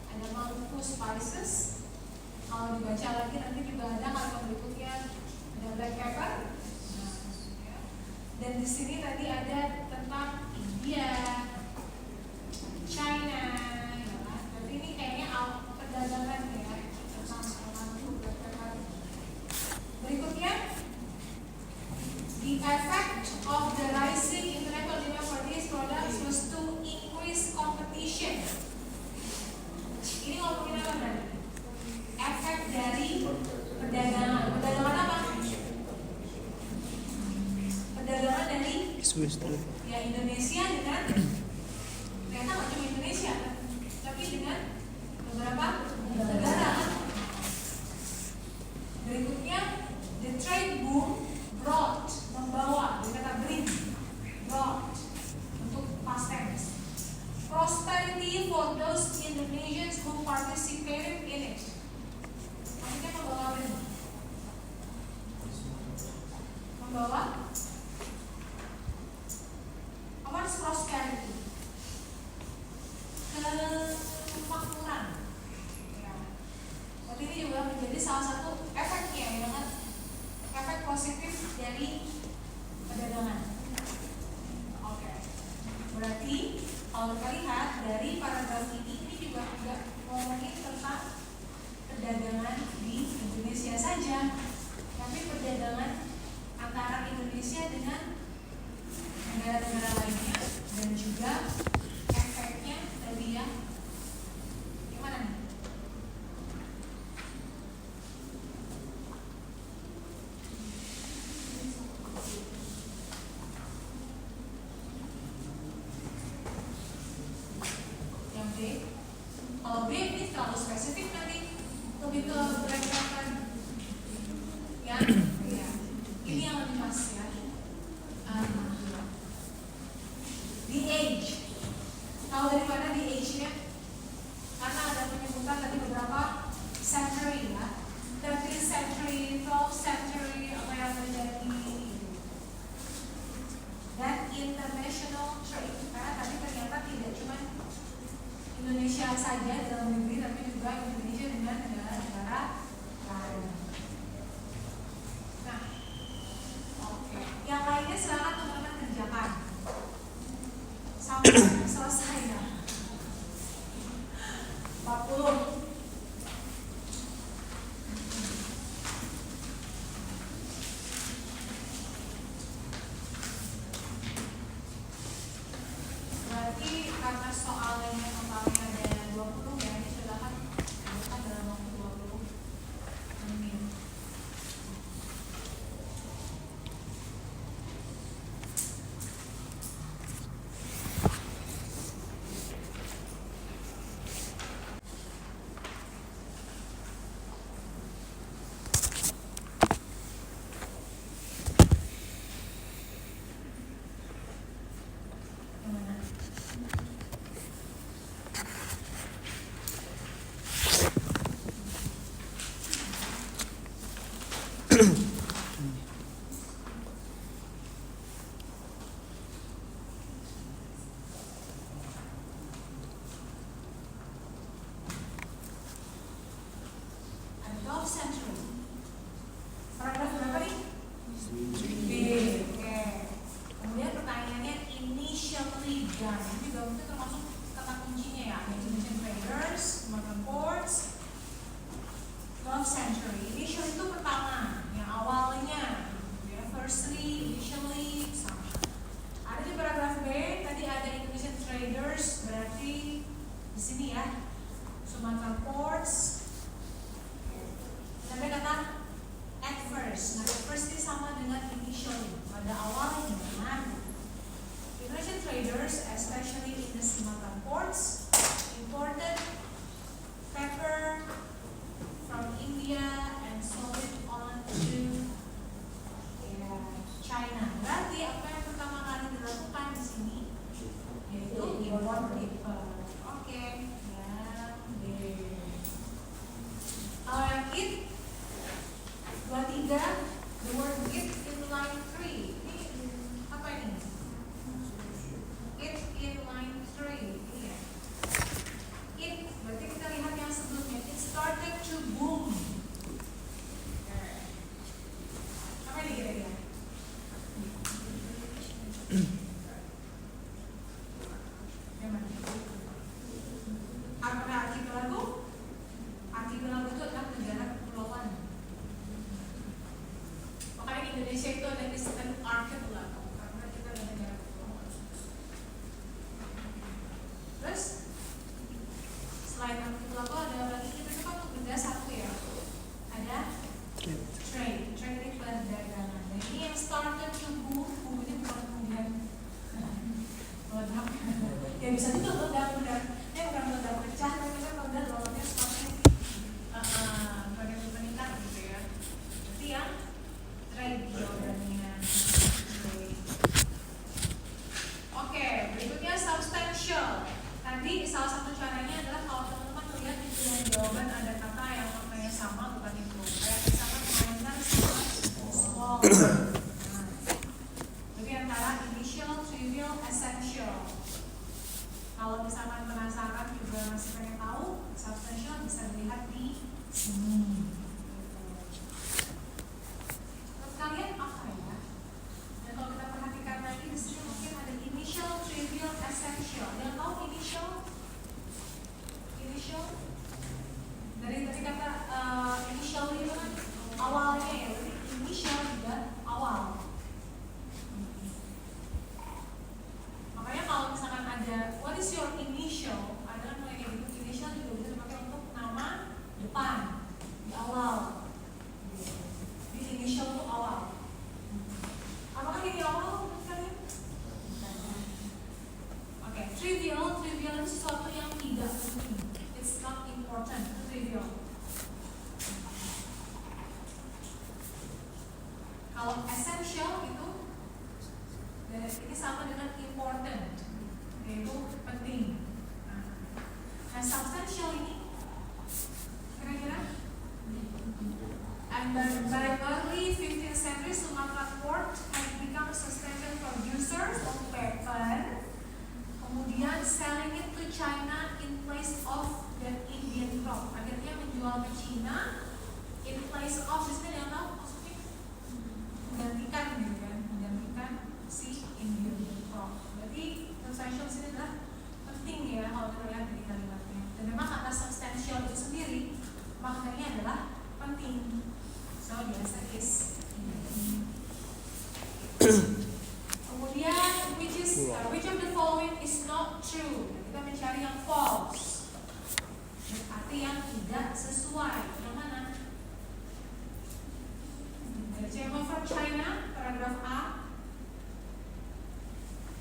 ada Maluku spices. Kalau dibaca lagi nanti juga ada kalimat berikutnya, ada black pepper. Nah, ya. Dan di sini tadi ada tentang India, China, ya kan? Berarti ini kayaknya perdagangan ya tentang Maluku black pepper. Berikutnya, the effect of the rising international demand for these products was to increase competition. Ini ngomongin apa berarti? Efek dari perdagangan. Perdagangan apa? Perdagangan dari ya Indonesia dengan ternyata nggak cuma Indonesia, tapi dengan beberapa negara. Berikutnya, the trade boom brought, membawa, kata bring, brought untuk past tense, prosperity for those Indonesians who participated in it. Maksudnya membawa apa? Membawa apa is prosperity? Kemakmuran. Ya. Berarti ini juga menjadi salah satu efeknya ya kan? Efek positif dari perdagangan. Oke. Berarti kalau kita lihat dari paragraf ini juga ngomongin tentang perdagangan di Indonesia saja, tapi perdagangan antara Indonesia dengan negara-negara lainnya dan juga efeknya tadi ya gimana nih? Yang B, kalau B ini terlalu spesifik nanti lebih ke berdasarkan ya, ya. Ini yang lebih pas ya. The age. Tahu dari mana the age-nya? Karena ada penyebutan tadi beberapa century ya. 13th century, 12th century, apa yang terjadi dan international trade. Karena tadi ternyata tidak cuma Indonesia saja dalam negeri, tapi juga Indonesia dengan negara-negara lain. Nah, oke. Yang lainnya silakan teman-teman kerjakan sampai selesai ya. 40. Berarti karena soalnya totalnya ada 20 ya, ini silakan dalam waktu century. Initial itu pertama, yang awalnya. Ya, firstly, initially, sama. Ada di paragraf B, tadi ada Indonesian traders, berarti di sini ya, Sumatra ports. Sampai kata at first. Nah, at first ini sama dengan initially, pada awalnya. Indonesian traders, especially in the Sumatra ports, imported pepper from India and sold it on to China. Berarti apa yang pertama kali dilakukan di sini yaitu import pepper. Oke, ya. Kalau yang it 23, the word it in line 3. Ini apa ini? It in line 3. Iya. It berarti kita lihat yang sebelumnya. It started to boom. Apa ini kira-kira? Apakah archipelago? Archipelago itu adalah negara kepulauan. Makanya di Indonesia itu ada istilah archipelago karena kita ada negara kepulauan. Terus selain archipelago ada lagi kita coba untuk benda satu ya. Ada trade itu perdagangan. Dan ini yang started to boom ini bukan kemudian meledak. Ya bisa juga meledak. Ini bukan meledak pecah, tapi kan meledak rollernya semakin meningkat gitu ya. Berarti yang trade ordernya. Oke, berikutnya substantial. Tadi salah satu caranya adalah kalau teman-teman melihat di pilihan jawaban ada kata yang maknanya sama, bukan itu. Kayak misalkan minor sama small. Jadi antara initial, trivial, essential. Kalau misalkan penasaran juga masih pengen tahu, substantial bisa dilihat di sini. Menurut kalian apa ya? Dan kalau kita perhatikan lagi di sini mungkin ada initial, trivial, essential. Yang tahu initial? Initial? Dari kata initial itu kan awalnya ya. Jadi initial juga awal. Makanya kalau misalkan ada what is your initial, adalah mulai kayak gitu. Initial juga bisa dipakai untuk nama depan di awal. Di initial itu awal. Apakah ini awal menurut kalian? Oke, trivial itu sesuatu yang tidak penting. It's not important. Itu trivial. Kalau essential itu ini sama dengan important, yaitu penting. Nah, substantial ini kira-kira and by early 15th century Sumatra port had become a substantial producer of pepper, kemudian selling it to China in place of the Indian crop. Akhirnya menjual ke China in place of, disini yang tahu maksudnya menggantikan gitu kan, menggantikan si Indian crop. Berarti substantial sini adalah penting ya kalau kita lihat dari kalimatnya. Dan memang kata substantial itu sendiri maknanya adalah penting. So the answer is kemudian which of the following is not true? Kita mencari yang false. Berarti yang tidak sesuai. Yang mana? Jema from China, paragraf A.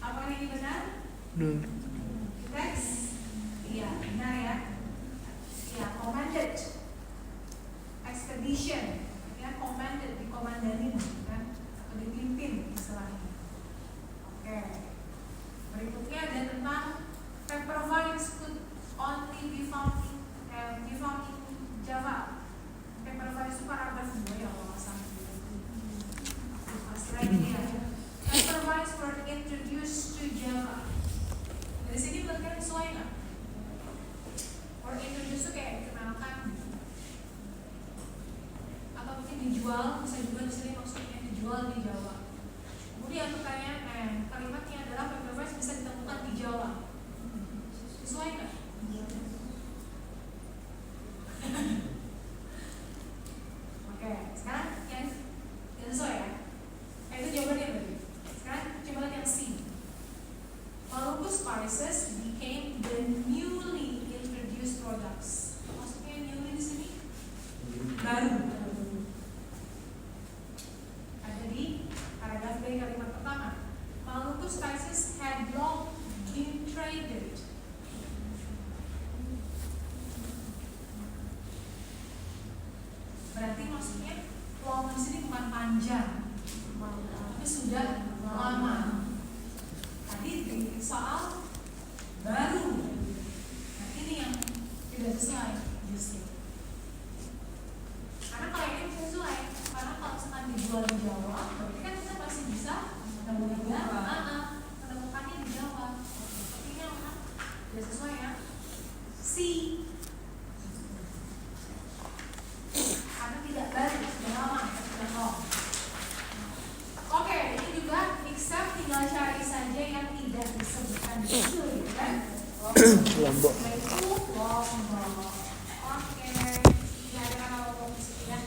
Apakah ini benar? Benar. Next. Iya, benar ya. Iya, commanded. Expedition. Ya, commanded, dikomandanin kan? Atau dipimpin istilahnya. Oke. Berikutnya ada tentang pepper vines could only be found in Java. Pepper vines itu paragraf 2 ya kalau nggak salah. Australia. Pepper vines were introduced to Java. Dari sini menurut kalian sesuai nggak? Or introduced itu kayak dikenalkan, atau mungkin dijual, bisa juga di sini maksudnya dijual di Jawa. Kemudian pertanyaan, kalimatnya adalah pepper vines bisa ditemukan di Jawa. Sesuai nggak? Berarti maksudnya long di sini bukan panjang, tapi sudah lama. Tadi di soal baru. Nah ini yang tidak sesuai justru. Karena kalau ini bisa sesuai, karena kalau misalkan dijual di Jawa, berarti kan kita masih bisa menemukannya di Jawa. Tapi ini apa? Tidak sesuai ya. C. Karena tidak baru, sudah lama, sudah long. Oke, ini juga except tinggal cari saja yang tidak disebutkan di sini, kan? Lombok. Itu Lombok. Oke, kira-kira kalau mau di sini ya.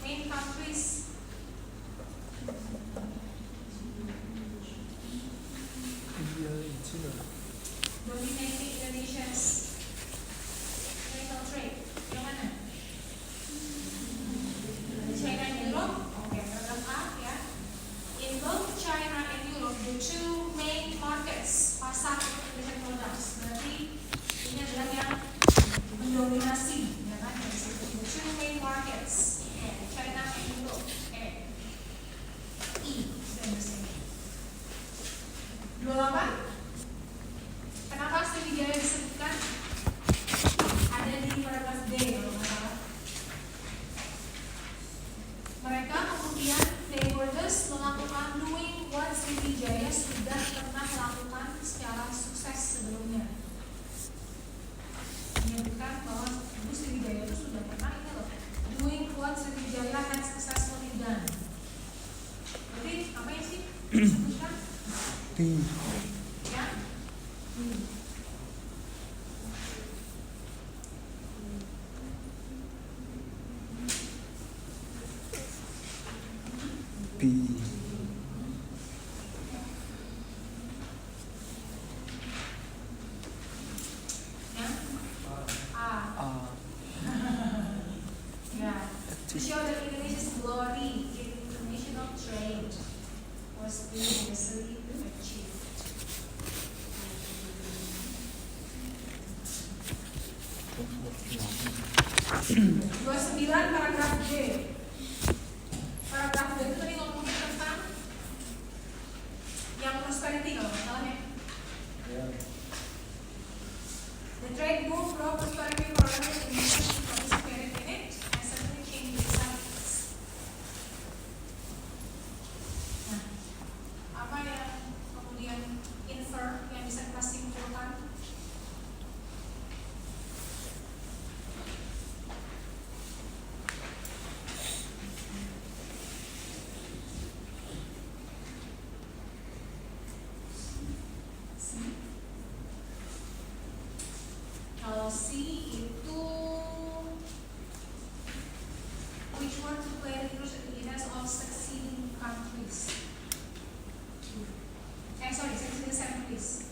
Main countries. India, China. Dominating Indonesia's international trade. Yang mana? China and Europe. Oke, paragraf A ya. In both China and Europe, the two main markets pasar Indonesian products. Berarti ini adalah yang mendominasi, ya kan? The two main markets. China and Europe. E. Sudah 28. Kenapa Sriwijaya disebutkan? Ada di paragraf D kalau nggak salah. Mereka kemudian stakeholders melakukan doing what Sriwijaya sudah pernah lakukan secara sukses sebelumnya. Menyebutkan bahwa Sriwijaya itu sudah pernah ini loh, doing what Sriwijaya has successfully done. Berarti apa yang sih disebutkan? Ya. B. Ya. A. Ya. To show that Indonesia's glory in international trade was previously achieved. 29 paragraf D. Paragraf D itu tadi ngomongin tentang yang prosperity kalau nggak salah ya. The trade boom brought prosperity for Indonesia to participate in it and certainly changed its size. Nah, apa yang kemudian infer yang bisa kita simpulkan? Kalau C itu which one to play the roles of succeeding countries? Succeeding centuries.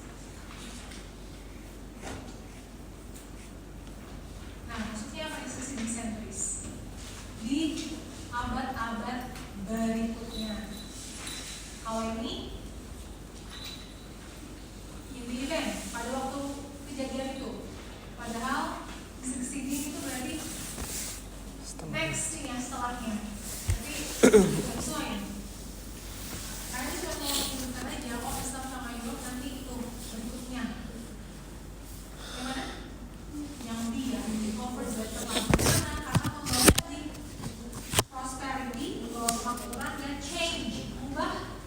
Nah, maksudnya apa nih succeeding centuries? Di abad-abad berikutnya. Kalau ini event pada waktu kejadian itu. Padahal succeeding itu berarti next ya setelahnya. Tapi tidak sesuai. Karena itu cuma mau menunjukkan aja oh Islam sama Europe nanti itu bentuknya. Yang mana? Yang dia di cover better karena membawa tadi prosperity, membawa kemakmuran dan change, mengubah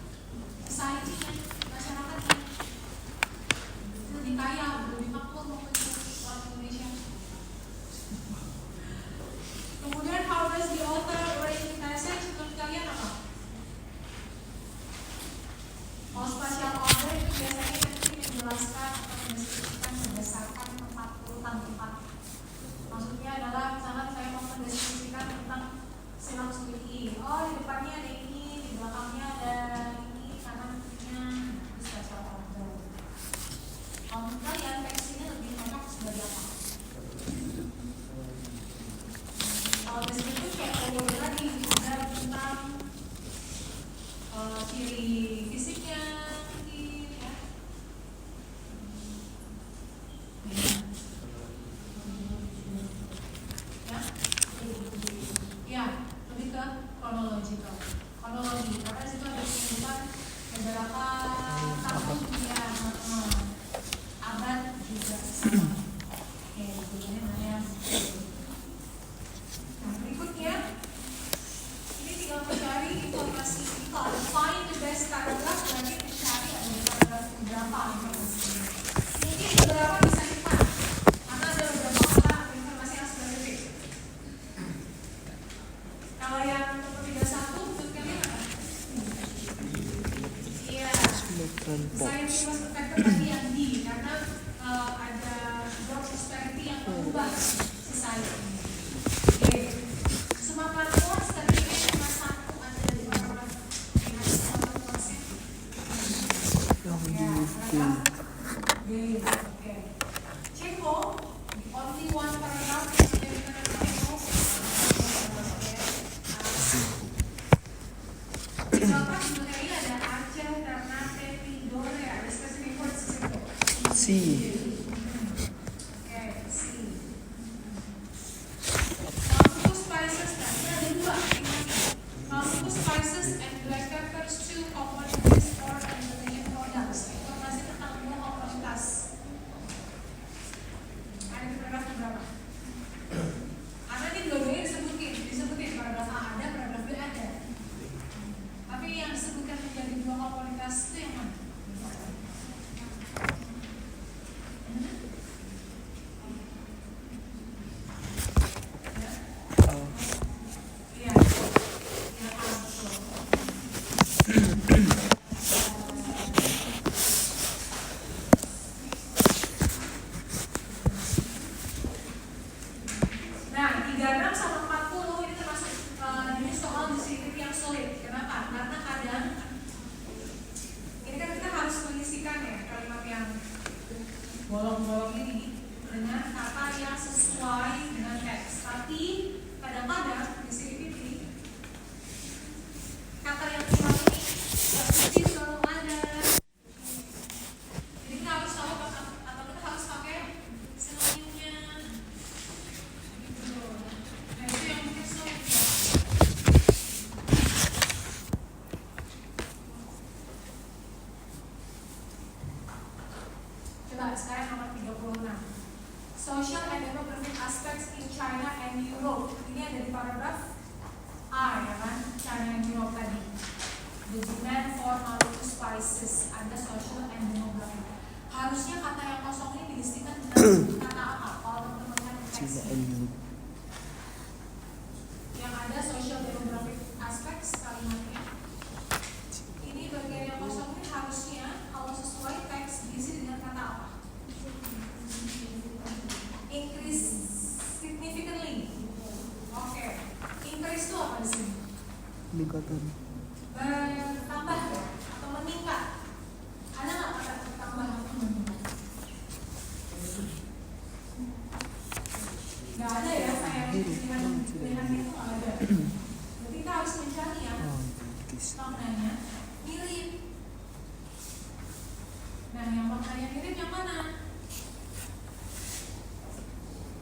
society-nya, masyarakatnya. Lebih kaya, lebih makmur mungkin orang Indonesia. Kemudian how does the author write in passage menurut kalian apa? Kalau spatial order itu biasanya nanti menjelaskan atau mendeskripsikan berdasarkan tempat urutan tempat. Maksudnya adalah misalkan saya mau mendeskripsikan tentang silang studi. Oh di depannya ada ini, di belakangnya ada ini, kanan kirinya, itu spatial order. Kalau kalian versinya lebih read. Okay. Check home. Only one paragraph yang menjadikan check home. Di belakang sebenarnya ada Aceh, Ternate, Tidore, ada specific words di situ. C. Okay, C. Multiple spices, nah ini ada dua. Multiple spices and black peppers, 2 commodities or Indonesian products. Informasi tentang dua komoditas. Ada di paragraf berapa? Karena ini dua-duanya disebutin paragraf A ada, paragraf B ada. Tapi yang disebutkan menjadi dua komoditas itu yang mana? Iya, yang A betul. Nah, 36 sama 40 ini termasuk jenis soal deskriptif yang sulit. Kenapa? Karena kadang ini kan kita harus mengisikan ya kalimat yang bolong-bolong ini dengan kata yang sesuai dengan teks. Tapi kadang-kadang deskriptif ini kata yang keluar ini nggak mesti selalu ada. Jadi kita harus tahu atau kita harus pakai sinonimnya. Nah itu yang mungkin sulit ya. Coba sekarang nomor 36. Social and demographic aspects in China and Europe. Ini ada di paragraf A ya kan, China and Europe tadi. The demand for multiple spices. Ada social and demographic. Harusnya kata yang kosong ini diisikan dengan kata apa? Kalau teman-teman lihat di Cina teksnya. and Europe. Yang ada social demographic aspects kalimatnya. Ini bagian yang kosong ini harusnya kalau sesuai teks diisi dengan kata apa? Increase significantly. Oke. Increase itu apa di sini? Peningkatan. Bertambah ya? Atau meningkat? Ada nggak kata bertambah atau meningkat? Nggak ada ya, sayangnya pilihan itu nggak ada. Jadi kita harus mencari yang maknanya mirip. Nah, yang maknanya mirip yang mana?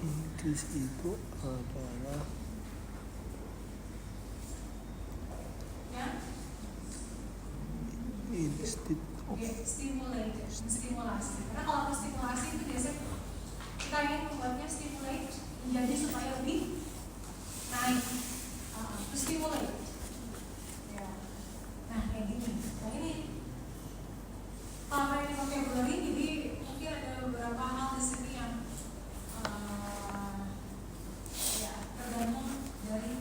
Increase itu adalah Ya? instead of Oke, stimulate, stimulasi. Karena kalau stimulasi itu biasanya kita ingin membuatnya stimulate menjadi supaya lebih naik. Stimulate. Ya. Nah, kayak gini. Nah ini karena ini vocabulary, jadi mungkin ada beberapa hal di sini yang ya tergantung dari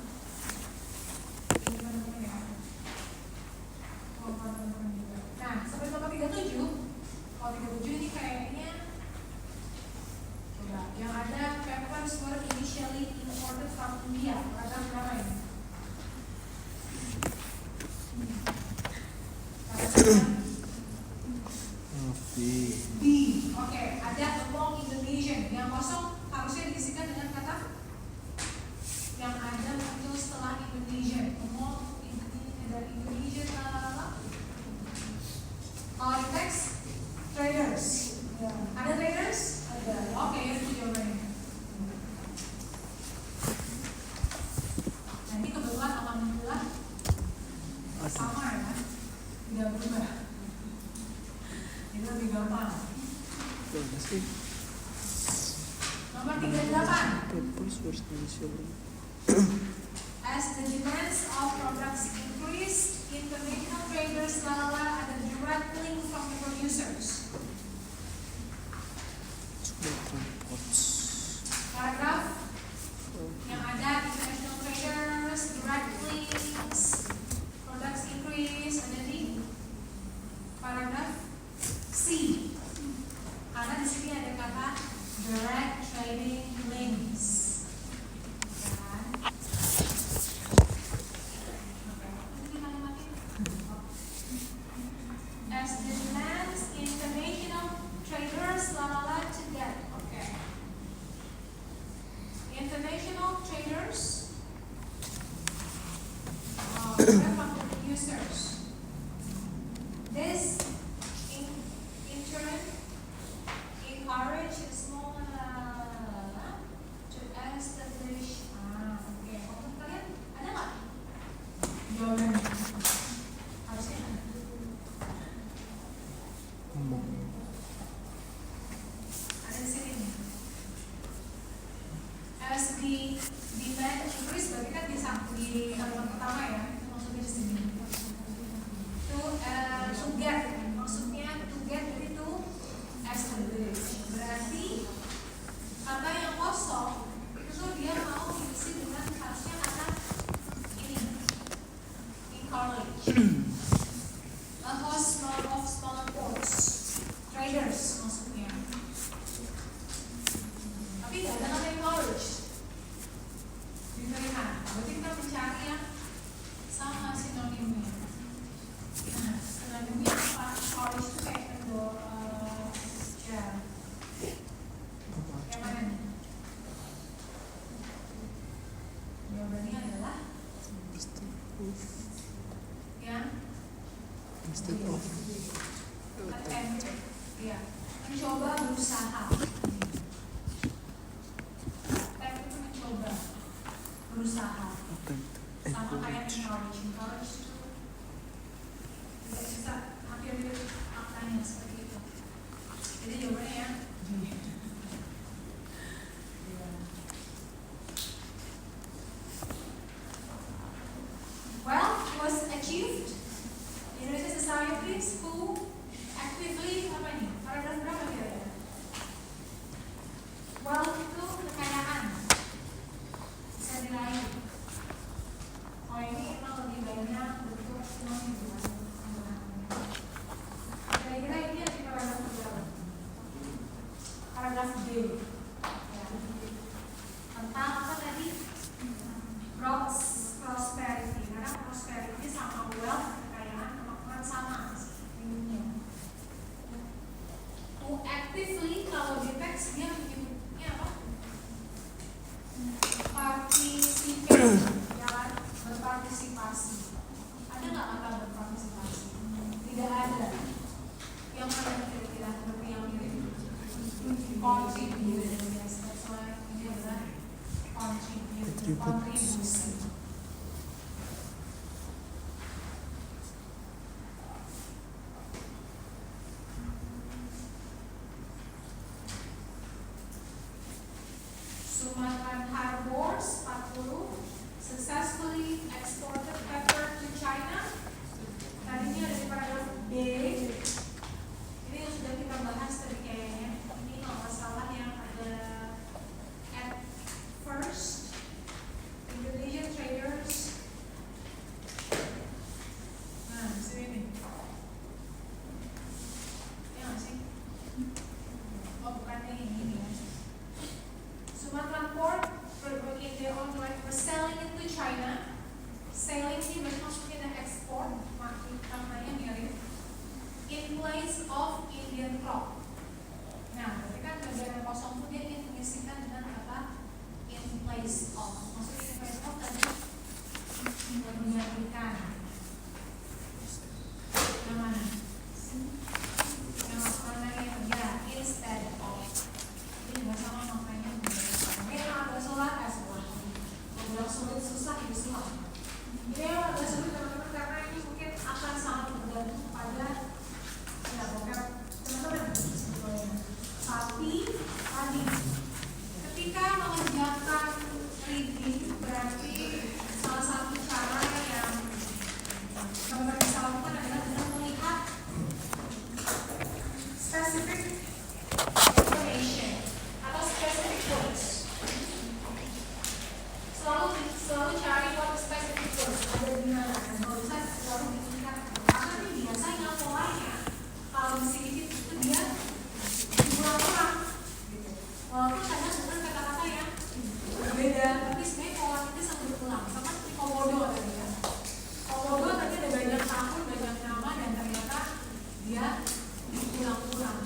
teman-teman ya. Teman-teman juga. Nah, sampai nomor 37. Kalau 37 ini kayaknya coba yang ada peppers were initially imported from India. Paragraf berapa ini? B. Oke, ada among Indonesian. Yang kosong harusnya diisikan dengan kata yang ada muncul setelah Indonesian. Among dari Indonesia kalau di teks traders. Ya. Ada traders? Ada. Oke, itu jawabannya. Nah ini kebetulan alhamdulillah sama ya, tidak berubah. Ini lebih gampang. Berapa sih? Nomor 38. Peppers were initially As the demands of products increased, international traders lalala ada direct link from the producers. transports. Paragraf yang ada international traders, direct links, products increase ada di paragraf C. Karena di sini ada kata direct trading links. As the demands international traders mencoba berusaha. Attempt itu mencoba berusaha. Sama kayak encourage itu tidak bisa hampir maknanya seperti itu. Jadi jawabannya ya. Well, was achieved. Indonesian societies who actively apa nih? Paragraf berapa kira-kira? Well, itu kekayaan bisa diraih. Oh ini emang lebih banyak bentuk uang yang digunakan. Kira-kira ini ada di paragraf berapa? Paragraf D. Ya. Tentang apa tadi? Prosperity. Karena prosperity sama wealth, kekayaan, kemakmuran sama ininya. To actively, kalau di teks dia menyebutnya apa? Participate, ya kan? Berpartisipasi. Ada nggak kata berpartisipasi? Tidak ada. Yang mana kira-kira seperti yang mirip? Contribute. Yes, that's why ini adalah contribute. Kontribusi. Sumatran harbors 40 successfully exported pepper to China. Tadinya ada di paragraf B. Ini yang sudah kita bahas tadi kayaknya. Ini kalau nggak salah yang ada at first Indonesian traders. Nah, di sini nih. Ya nggak sih? Oh bukan ini ya. Sumatran port in their own right were selling it to China. Selling ini bermaksudnya ada ekspor, maknanya mirip. In place of Indian crop. Nah, berarti kan bagian yang kosong itu dia ingin mengisikan dengan kata in place of. Maksudnya in place of tadi menggantikan. Yang mana? Yang mana yang ya instead of. Ini juga sama maknanya. Mungkin agak sulit susah Islam. Ini agak sulit teman-teman karena ini mungkin akan sangat bergantung pada ya vocab teman-teman sebetulnya. Tapi tadi ketika mengerjakan reading berarti salah satu cara yang teman-teman bisa lakukan adalah dengan melihat specific information atau specific words. Selalu cari what specific words ada di mana dan kalau bisa selalu diingat karena ini biasanya polanya kalau sedikit itu dia diulang-ulang gitu. Walaupun kadang dengan kata-kata yang berbeda tapi sebenarnya pola itu selalu berulang sama seperti komodo tadi ya. Komodo tadi ada banyak tahun, banyak nama dan ternyata dia diulang-ulang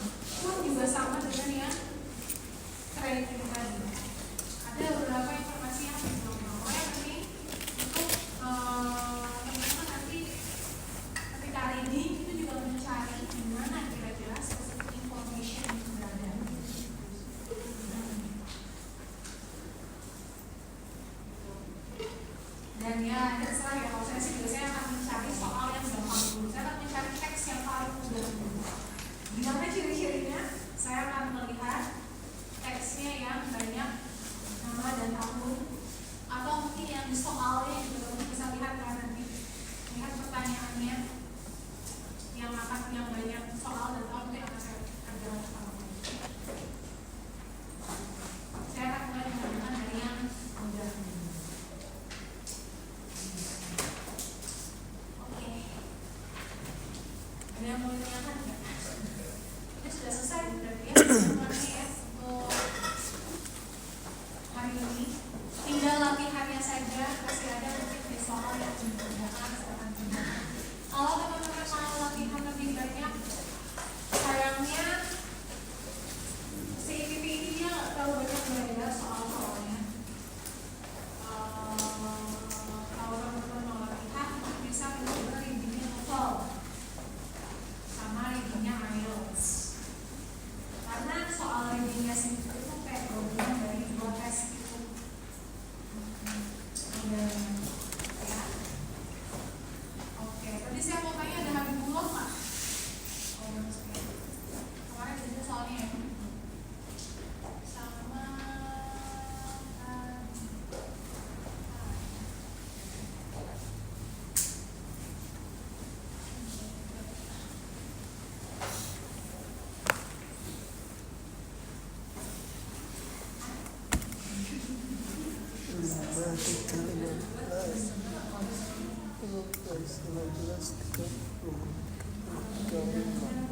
pun juga sama dengan yang trade ini tadi. Ada beberapa informasi yang pokoknya ini untuk teman-teman nanti ketika reading itu juga mencari di mana kira-kira specific information itu berada. Dan ya terserah ya kalau saya sih biasanya akan mencari soal yang gampang dulu. Saya akan mencari teks yang paling mudah dulu. Gimana ciri-cirinya? Saya akan melihat teksnya yang banyak nama dan tahun atau mungkin yang di soalnya juga bisa lihat kan nanti lihat pertanyaannya yang banyak soal dan tahun yang akan saya kerjakan pertama. Saya akan mulai menggunakan dari yang mudah. 13.30 jam 5.